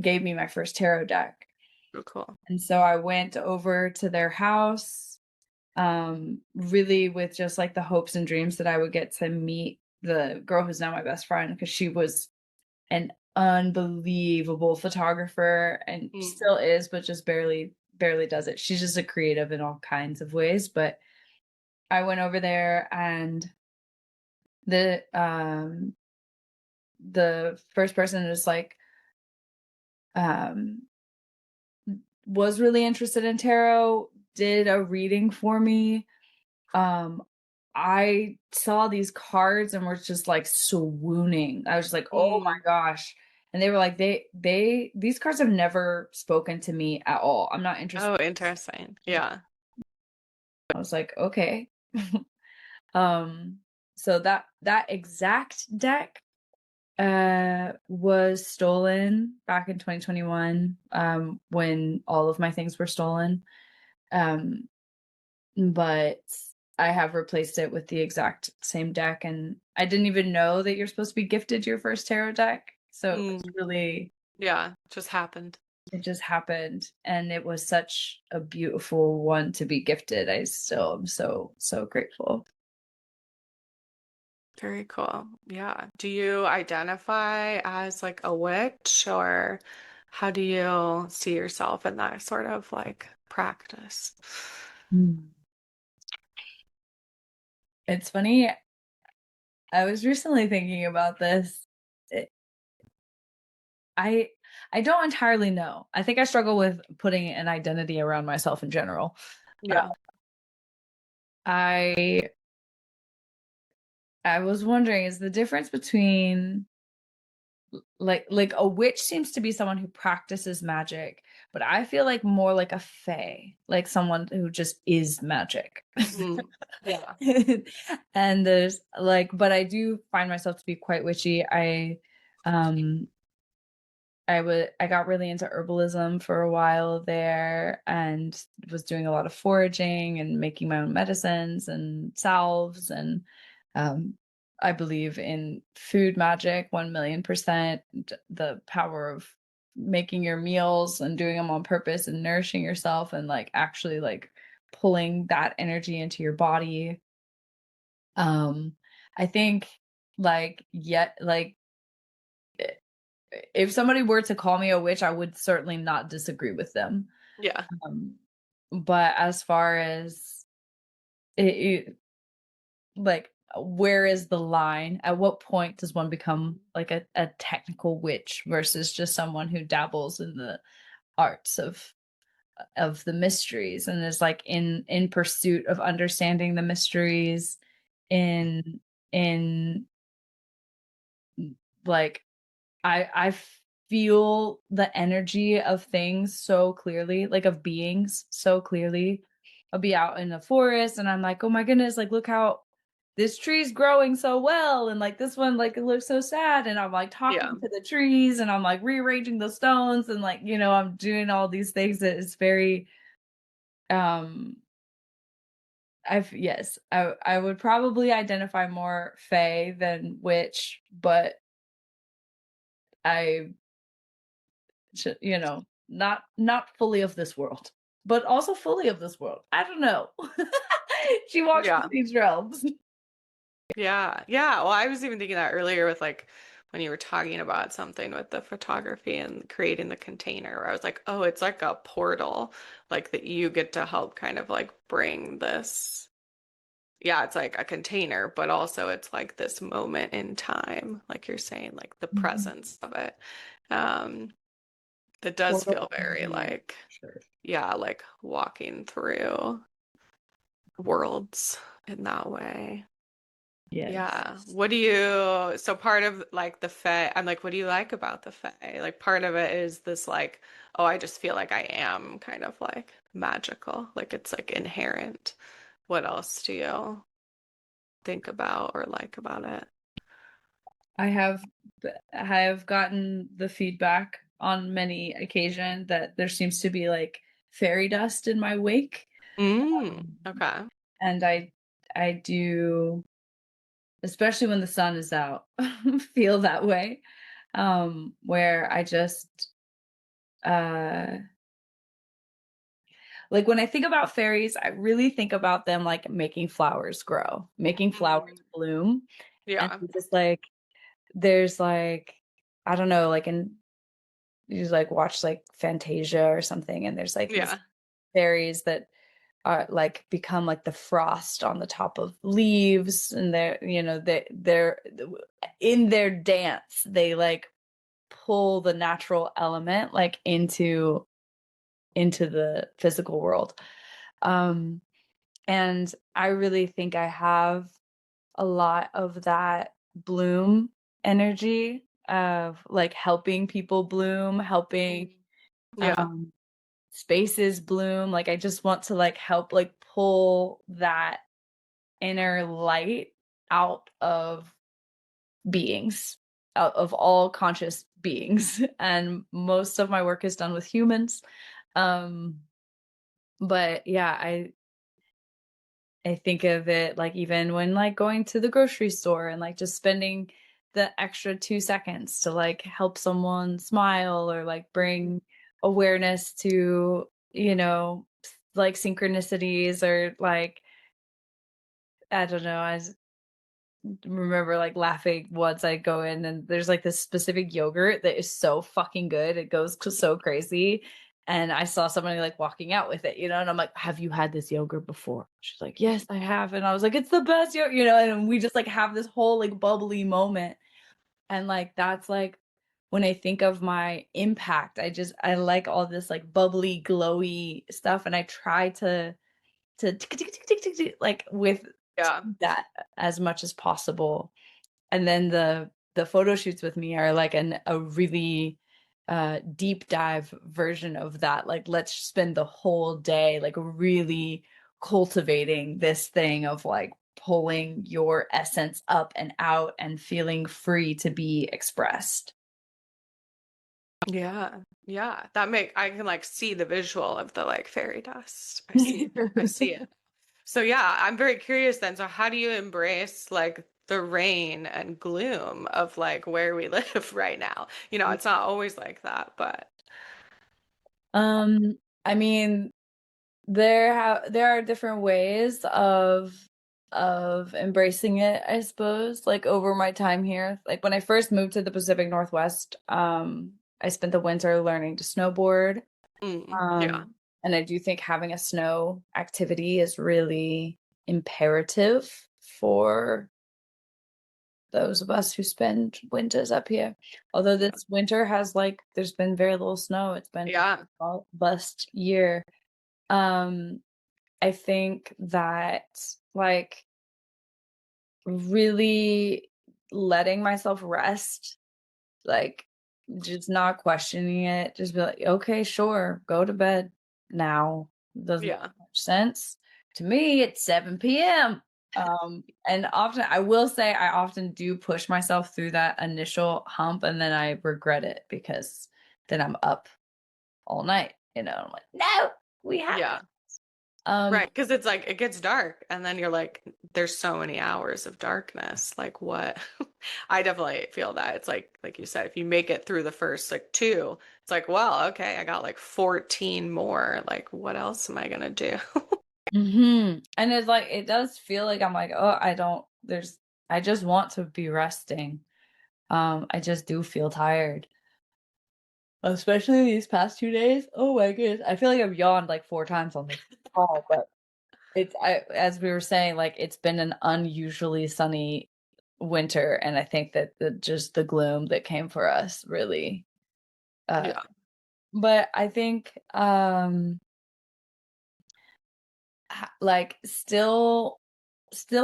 gave me my first tarot deck. So cool. And so I went over to their house, really with just like the hopes and dreams that I would get to meet the girl who's now my best friend, because she was an unbelievable photographer and Mm. still is, but just barely does it. She's just a creative in all kinds of ways. But I went over there, and the um the first person is like um was really interested in tarot, did a reading for me. Um, I saw these cards and was just like swooning. I was just like, "Oh Mm. my gosh." And they were like, they these cards have never spoken to me at all. I'm not interested." Oh, interesting. Yeah. I was like, "Okay." Um, so that exact deck was stolen back in 2021, when all of my things were stolen. Um, but I have replaced it with the exact same deck, and I didn't even know that you're supposed to be gifted your first tarot deck. So it was Mm. really, Yeah. Just happened. it just happened, and it was such a beautiful one to be gifted. I still am so grateful. Very cool. Yeah. Do you identify as like a witch, or how do you see yourself in that sort of like practice? Mm. It's funny. I was recently thinking about this. It- I I don't entirely know. I think I struggle with putting an identity around myself in general. Uh, Yeah. I I was wondering, is the difference between like a witch seems to be someone who practices magic, but I feel like more like a fae, like someone who just is magic. Mm. Yeah. And there's like, but I do find myself to be quite witchy. Um I got really into herbalism for a while there, and was doing a lot of foraging and making my own medicines and salves, and um, I believe in food magic 1,000,000%, the power of making your meals and doing them on purpose and nourishing yourself and like actually like pulling that energy into your body. Um, I think like yet like if somebody were to call me a witch, I would certainly not disagree with them. Yeah. Um, but as far as it, like, where is the line? At what point does one become like a technical witch versus just someone who dabbles in the arts of the mysteries and is like in pursuit of understanding the mysteries in like I feel the energy of things so clearly, like of beings so clearly. I'll be out in the forest and I'm like, "Oh my goodness, like look how this tree's growing so well and like this one like it looks so sad." And I'm like Yeah. talking to the trees and I'm like rearranging the stones and like, I'm doing all these things that is very um I've yes, I would probably identify more fae than witch, but I not fully of this world, but also fully of this world. I don't know. She walks Yeah. between realms. Yeah. Yeah. Well, I was even thinking that earlier with like when you were talking about something with the photography and creating the container, where I was like, oh, it's like a portal, like that you get to help kind of like bring this. Yeah, it's like a container, but also it's like this moment in time, like you're saying, like the Mhm. presence of it. Um, that does Portal feel very energy, like, sure. yeah, like walking through worlds in that way. Yes. Yeah. What do you, so part of like the Fae, I'm like, what do you like about the Fae? Like part of it is this like, oh, I just feel like I am kind of like magical, like it's like inherent. What else do you think about or like about it? I have I have gotten the feedback on many occasion that there seems to be like fairy dust in my wake. Mm, Um, okay. and I do, especially when the sun is out, feel that way. Where I just uh Like when I think about fairies, I really think about them like making flowers grow, making flowers Mm, bloom. And yeah. just like there's like I don't know, like in you like watch like Fantasia or something, and there's like these Yeah. fairies that are like become like the frost on the top of leaves, and they're in their dance, they like pull the natural element like into the physical world. Um, and I really think I have a lot of that bloom energy of like helping people bloom, helping Mm, yeah. um spaces bloom. Like I just want to like help like pull that inner light out of beings, out of all conscious beings. And most of my work is done with humans. Um but yeah, I think of it like even when like going to the grocery store and like just spending the extra 2 seconds to like help someone smile or like bring awareness to, like synchronicities or like, I don't know, remember like laughing once I go in and there's like this specific yogurt that is so fucking good. It goes so crazy. And I saw somebody like walking out with it, and I'm like, have you had this yogurt before? She's like, yes, I have. And I was like, it's the best yogurt, and we just like have this whole like bubbly moment. And like, that's like, when I think of my impact, I like all this like bubbly, glowy stuff. And I try to tick, tick, tick, tick, tick, tick, like with Yeah. that as much as possible. And then the photo shoots with me are like a really deep dive version of that. Like let's spend the whole day like really cultivating this thing of like pulling your essence up and out and feeling free to be expressed. Yeah. Yeah. I can like see the visual of the like fairy dust. I see it. So yeah, I'm very curious then. So how do you embrace like the rain and gloom of like where we live right now? It's not always like that, but um I mean, there are different ways of embracing it, I suppose, like over my time here. Like when I first moved to the Pacific Northwest, I spent the winter learning to snowboard. yeah. And I do think having a snow activity is really imperative for those of us who spend winters up here. Although Yeah. this winter has like there's been very little snow. It's been Yeah. a bust year. Um I think that like really letting myself rest, like just not questioning it, just be like, okay, sure, go to bed now. Doesn't make Yeah. much sense. To me, it's 7 p.m. And often I will say I often do push myself through that initial hump and then I regret it because then I'm up all night, I'm like, no, we have Yeah. um Right. Because it's like it gets dark and then you're like, there's so many hours of darkness. Like what? I definitely feel that. It's like you said, if you make it through the first like two, it's like, well, okay, I got like 14 more. Like what else am I gonna do? And it's like it does feel like I'm like, oh, I just want to be resting. I just do feel tired. Especially these past 2 days. Oh my goodness. I feel like I've yawned like 4 times on this call, but as we were saying, like it's been an unusually sunny winter, and I think that just the gloom that came for us really uh Yeah. but I think like still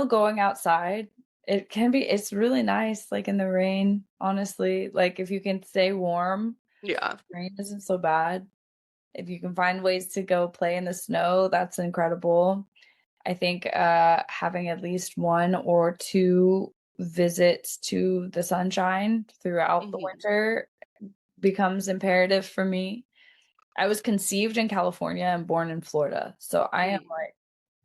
going outside, it's really nice like in the rain, honestly. Like if you can stay warm, Yeah. rain isn't so bad. If you can find ways to go play in the snow, that's incredible. I think having at least one or two visits to the sunshine throughout the Hmm. winter becomes imperative for me. I was conceived in California and born in Florida, so I am Mm. like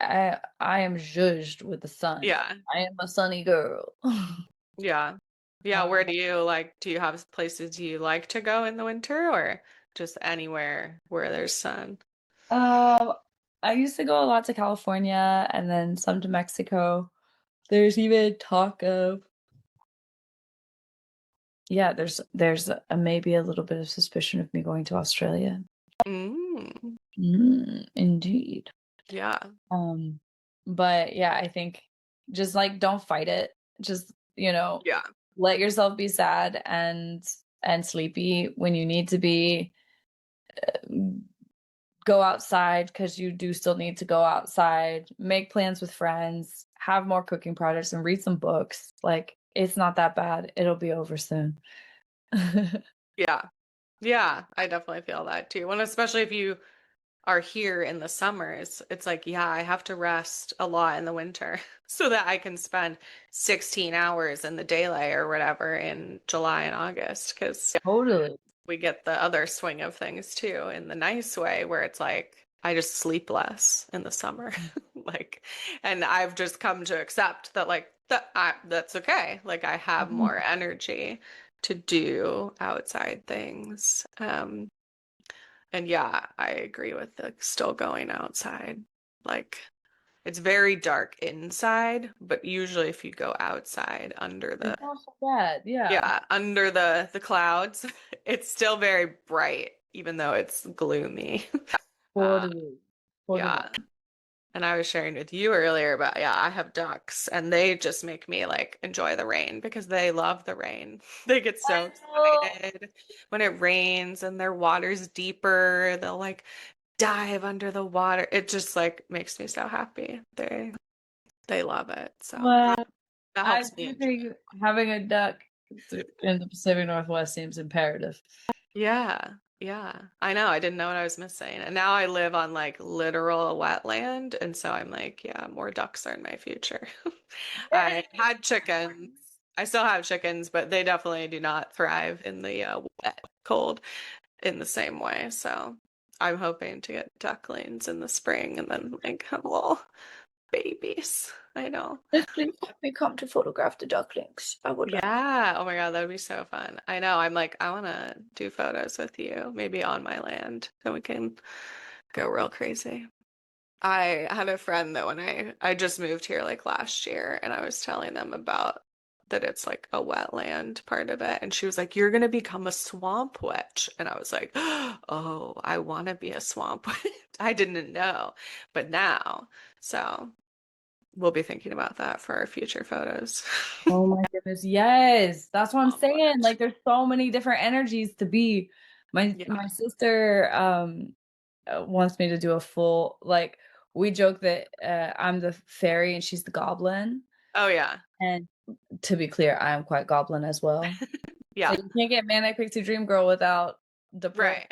I am zhuzhed with the sun. Yeah. I am a sunny girl. Yeah. Yeah. Where do you have places you like to go in the winter or just anywhere where there's sun? I used to go a lot to California and then some to Mexico. There's even talk of yeah, there's maybe a little bit of suspicion of me going to Australia. Mm, Indeed. yeah. Um, but yeah, I think just like don't fight it. Just, Yeah. let yourself be sad and sleepy when you need to be. Go outside because you do still need to go outside. Make plans with friends. Have more cooking projects and read some books. Like it's not that bad. It'll be over soon. Yeah. Yeah. I definitely feel that too. When especially if you are here in the summers, it's like, yeah, I have to rest a lot in the winter so that I can spend 16 hours in the daylight or whatever in July and August because Totally. we get the other swing of things too in the nice way where it's like I just sleep less in the summer. Like, and I've just come to accept that that's okay. Like I have Mhm. more energy to do outside things. And yeah, I agree with the still going outside. Like it's very dark inside, but usually if you go outside under the It's not so bad. Yeah. yeah, under the clouds, it's still very bright, even though it's gloomy. Uh, Totally. Totally. yeah. And I was sharing with you earlier about, yeah, I have ducks and they just make me like enjoy the rain because they love the rain. They get so I know. excited when it rains and their water's deeper. They'll like dive under the water. It just like makes me so happy. They love it. So Well, that I helps me do enjoy. think having a duck in the Pacific Northwest seems imperative. Yeah, yeah. I know. I didn't know what I was missing. And now I live on like literal wetland. And so I'm like, yeah, more ducks are in my future. I Yay! had chickens. I still have chickens, but they definitely do not thrive in the wet, cold in the same way. So I'm hoping to get ducklings in the spring and then like have little babies. I know. Please let me come to photograph the ducklings. I would like. Yeah. Oh my God, that would be so fun. I know. I'm like, I want to do photos with you, maybe on my land, so we can go real crazy. I had a friend that when I just moved here like last year and I was telling them about that it's like a wetland part of it and she was like, "You're gonna become a swamp witch." And I was like, "Oh, I want to be a swamp witch." I didn't know, but now. So, we'll be thinking about that for our future photos. Oh my goodness, yes. That's what I'm Swamp saying. witch. Like there's so many different energies to be. My Yeah. sister wants me to do a full like we joke that I'm the fairy and she's the goblin. Oh yeah. And to be clear, I am quite goblin as well. So Yeah. you can't get manic pixie dream girl without depressed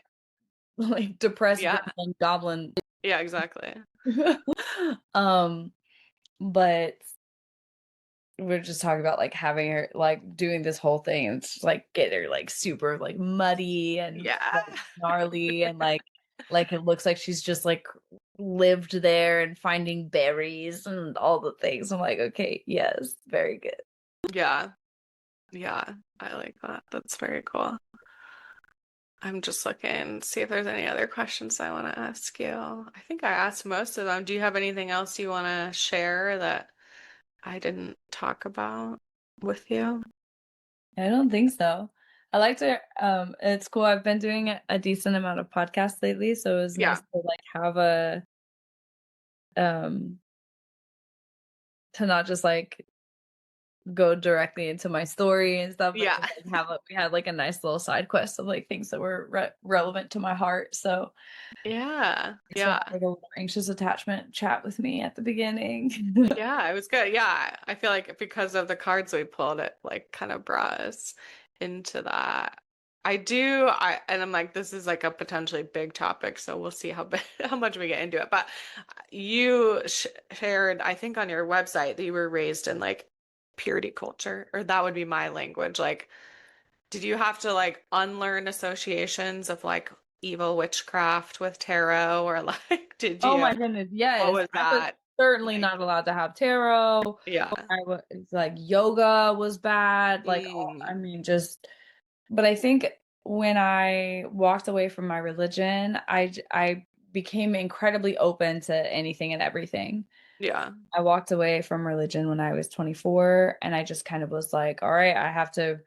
Right. like depressed Yeah. gremlin goblin. Yeah, exactly. um but we're just talking about like having her like doing this whole thing and just like get her like super like muddy and Yeah. like, gnarly and like it looks like she's just like lived there and finding berries and all the things. I'm like, okay, yes, very good. Yeah. Yeah. I like that. That's very cool. I'm just looking, see if there's any other questions I want to ask you. I think I asked most of them. Do you have anything else you want to share that I didn't talk about with you? I don't think so. I like to it's cool. I've been doing a decent amount of podcasts lately, so it was nice Yeah. to like have a um to not just like go directly into my story and stuff, but Yeah. to like we had like a nice little side quest of like things that were relevant to my heart. So Yeah. thanks for Yeah. having a little anxious attachment chat with me at the beginning. Yeah, it was good. Yeah, I feel like because of the cards we pulled, it like kind of brought us into that. And I'm like, this is like a potentially big topic, so we'll see how big, how much we get into it. But you sh shared, I think, on your website that you were raised in like purity culture, or that would be my language. Like, did you have to like unlearn associations of like evil witchcraft with tarot, or like, did Oh you? my goodness, What yes. was I was that certainly like? not allowed to have tarot. Yeah. I was like yoga was bad. Like I Mm. mean just but I think when I walked away from my religion, I became incredibly open to anything and everything. Yeah. I walked away from religion when I was 24, and I just kind of was like, all right, I have to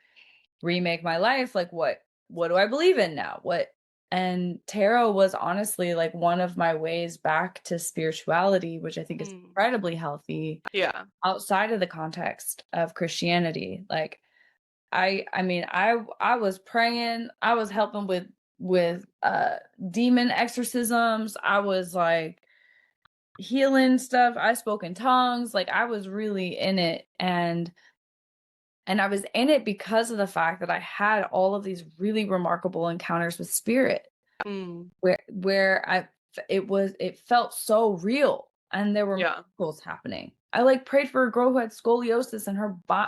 remake my life. Like, what do I believe in now? What And tarot was honestly like one of my ways back to spirituality, which I think is Mm. incredibly healthy Yeah. outside of the context of Christianity. Like, I mean, I was praying, I was helping with demon exorcisms. I was like healing stuff. I spoke in tongues. Like, I was really in it, and I was in it because of the fact that I had all of these really remarkable encounters with spirit, Mm. where it felt so real, and there were Yeah. miracles happening. I like prayed for a girl who had scoliosis, and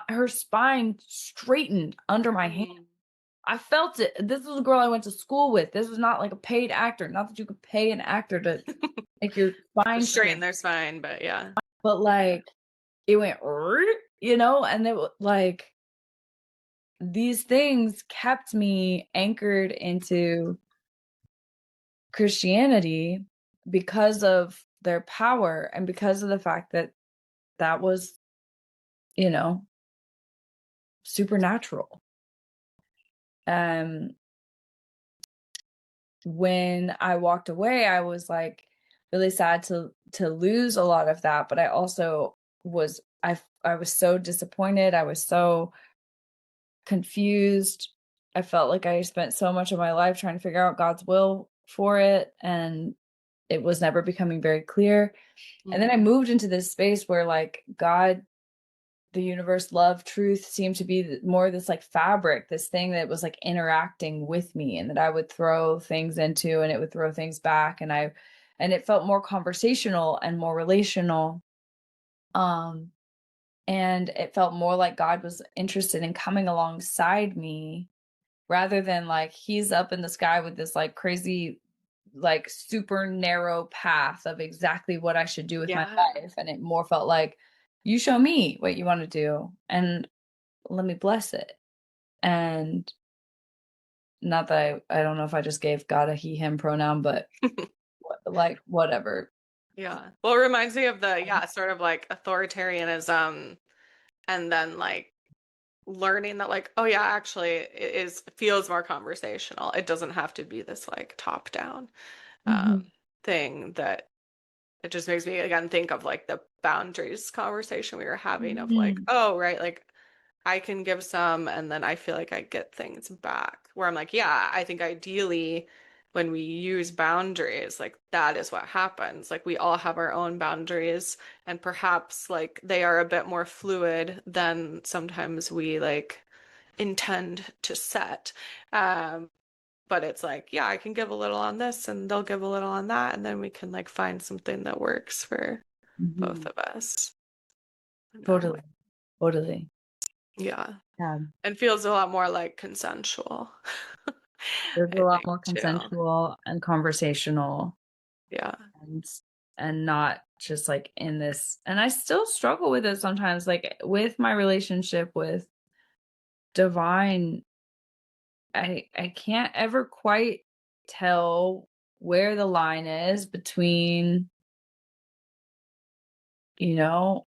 her spine straightened under my hand. Mm. I felt it. This was a girl I went to school with. This was not like a paid actor. Not that you could pay an actor to make your To spine straighten straight, their spine, but yeah. but like it went, and it was like these things kept me anchored into Christianity because of their power and because of the fact that that was, you know, supernatural. Um, when I walked away, I was like really sad to lose a lot of that, but I also I was so disappointed. I was so confused. I felt like I spent so much of my life trying to figure out God's will for it, and it was never becoming very clear. And then I Mm. moved into this space where like God, the universe, love, truth seemed to be more this like fabric, this thing that was like interacting with me, and that I would throw things into and it would throw things back, and it felt more conversational and more relational. Um and it felt more like God was interested in coming alongside me rather than like he's up in the sky with this like crazy, like super narrow path of exactly what I should do with my Yeah. life. And it more felt like, you show me what you want to do and let me bless it. And not that I don't know if I just gave God a he, him pronoun, but like whatever. Yeah. Well, it reminds me of the, yeah, sort of like authoritarianism, and then like learning that like, oh yeah, actually it feels more conversational. It doesn't have to be this like top down Mhm. thing that it just makes me again think of like the boundaries conversation we were having of like, Mhm. oh, right, like I can give some and then I feel like I get things back. Where I'm like, yeah, I think ideally when we use boundaries, like that is what happens. Like we all have our own boundaries and perhaps like they are a bit more fluid than sometimes we like intend to set. Um, but it's like, yeah, I can give a little on this and they'll give a little on that, and then we can like find something that works for both Mhm. of us in that way. Totally. Totally. Yeah. Yeah. And feels a lot more like consensual, There's a I lot think more too. consensual and conversational, Yeah. and not just like in this, and I still struggle with it sometimes, like with my relationship with divine. I can't ever quite tell where the line is between, you know,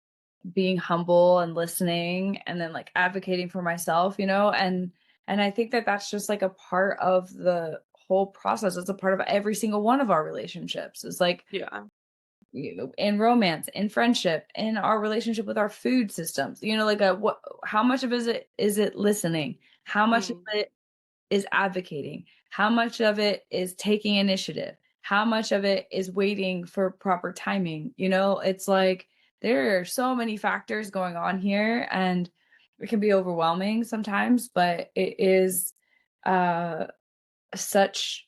being humble and listening and then like advocating for myself, and I think that that's just like a part of the whole process. It's a part of every single one of our relationships. It's like, Yeah. in romance, in friendship, in our relationship with our food systems, like what, how much of is it listening? How much of Mm. it is advocating? How much of it is taking initiative? How much of it is waiting for proper timing? It's like there are so many factors going on here, and it can be overwhelming sometimes, but it is uh such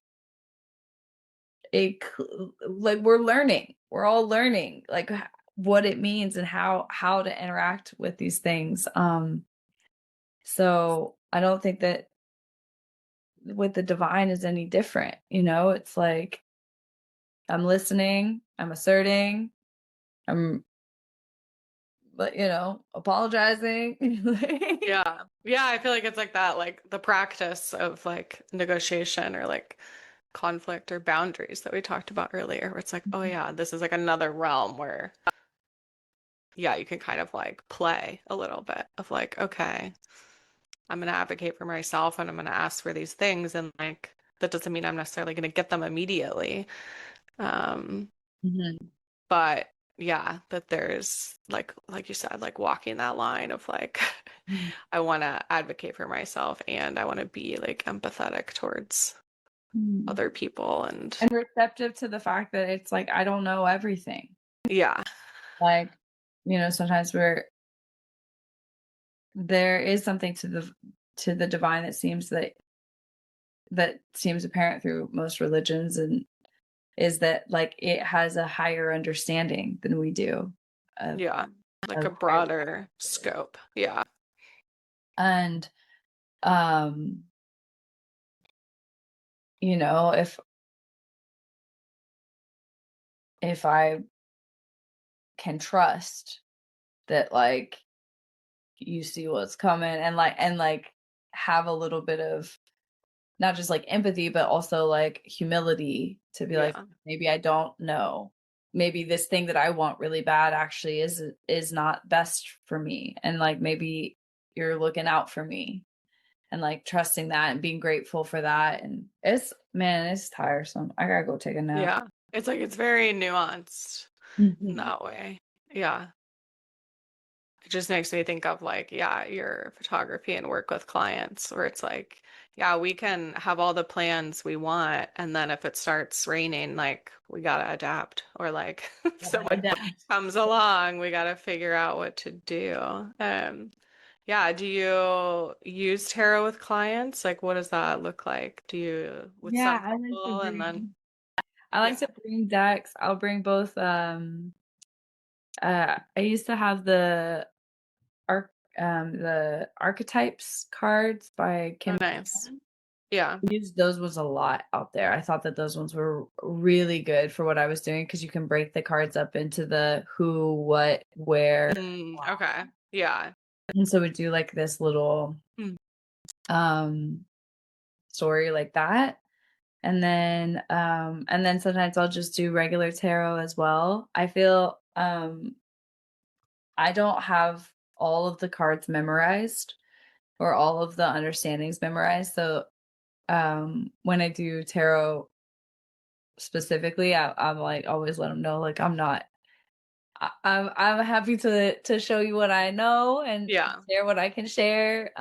like we're all learning like what it means and how to interact with these things. So I don't think that with the divine is any different. It's like I'm listening, I'm asserting, I'm, but apologizing. Yeah. Yeah, I feel like it's like that, like the practice of like negotiation or like conflict or boundaries that we talked about earlier, where it's like, oh yeah, this is like another realm where, yeah, you can kind of like play a little bit of like, okay, I'm going to advocate for myself and I'm going to ask for these things. And like, that doesn't mean I'm necessarily going to get them immediately. Um, Mhm. but yeah, that there's like you said, like walking that line of like, Mhm. I want to advocate for myself and I want to be like empathetic towards Mhm. other people. And And receptive to the fact that it's like, I don't know everything. yeah, Like, sometimes there is something to the divine that seems apparent through most religions, and is that like it has a higher understanding than we do of yeah, like a where broader scope. Yeah, and um if I can trust that, like, you see what's coming, and have a little bit of not just like empathy, but also like humility to be like, yeah, maybe I don't know. Maybe this thing that I want really bad actually is not best for me. And like maybe you're looking out for me, and like trusting that and being grateful for that. And it's tiresome. I gotta go take a nap. yeah. It's like it's very nuanced in Mhm. that way. Yeah. It just makes me think of like, yeah, your photography and work with clients where it's like, yeah, we can have all the plans we want, and then if it starts raining, like we gotta adapt. Or like if someone comes along, we gotta figure out what to do. Yeah, do you use tarot with clients? Like what does that look like? Do you with Yeah, some people and then I like yeah, to bring decks. I'll bring both I used to have the archetypes cards by oh, Camille nice. A. Yeah. Used those ones a lot out there. I thought that those ones were really good for what I was doing, because you can break the cards up into the who, what, where. Okay. Yeah. And so we do like this little Mm, um story like that. And then sometimes I'll just do regular tarot as well. I feel I don't have all of the cards memorized or all of the understandings memorized. So when I do tarot specifically, I'm like always let them know, like, I'm not I'm happy to show you what I know and yeah. share what I can share.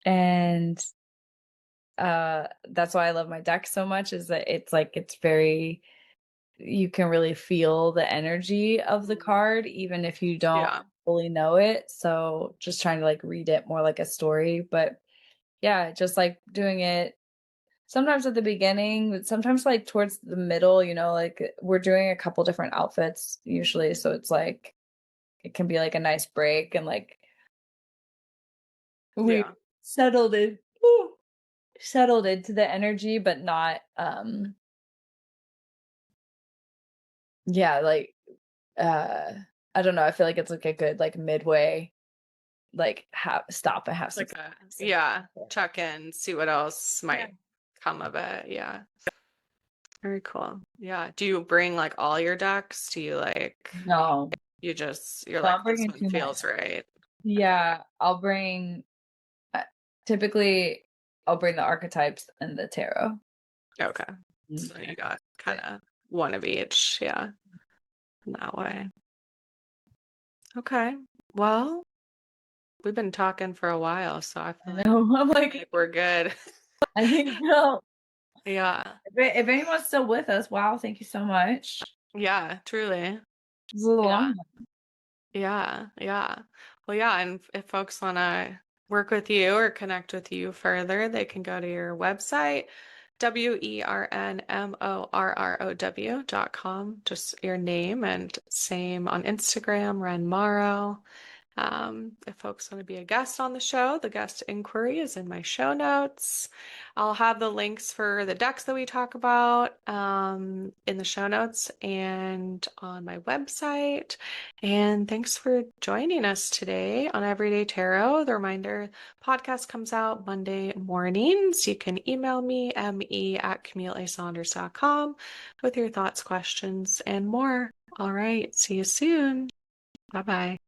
And That's why I love my deck so much, is that it's like it's very you can really feel the energy of the card even if you don't Yeah. fully know it. So just trying to like read it more like a story. But yeah, just like doing it sometimes at the beginning, but sometimes like towards the middle, like we're doing a couple different outfits usually. So it's like it can be like a nice break, and like we Yeah. settled in whew, settled into the energy, but not yeah, like uh I don't know, I feel like it's like a good like midway, like have stop and have some Like a yeah, check in, see what else yeah. might come of it. Yeah. Very cool. Yeah. Do you bring like all your decks? Do you like No, you're no, like I'm this bringing one too much. feels right. Okay. Yeah, uh, typically I'll bring the archetypes and the tarot. Okay. Mm, So you and got kind that's it. of one of each. Yeah. In that way. Okay. Well, we've been talking for a while, so I I feel like know. I'm like, we're good. I think so. Yeah. If anyone's still with us, wow, thank you so much. Yeah, truly. This is a Yeah. long Yeah, yeah. Well, yeah, and if folks want to work with you or connect with you further, they can go to your website, WERNMORROW.com, just your name, and same on Instagram, Wren Morrow. If folks want to be a guest on the show, the guest inquiry is in my show notes. I'll have the links for the decks that we talk about in the show notes and on my website. And thanks for joining us today on Everyday Tarot. The reminder podcast comes out Monday mornings. You can email me, me@CamilleASaunders.com, with your thoughts, questions, and more. All right, see you soon. Bye bye.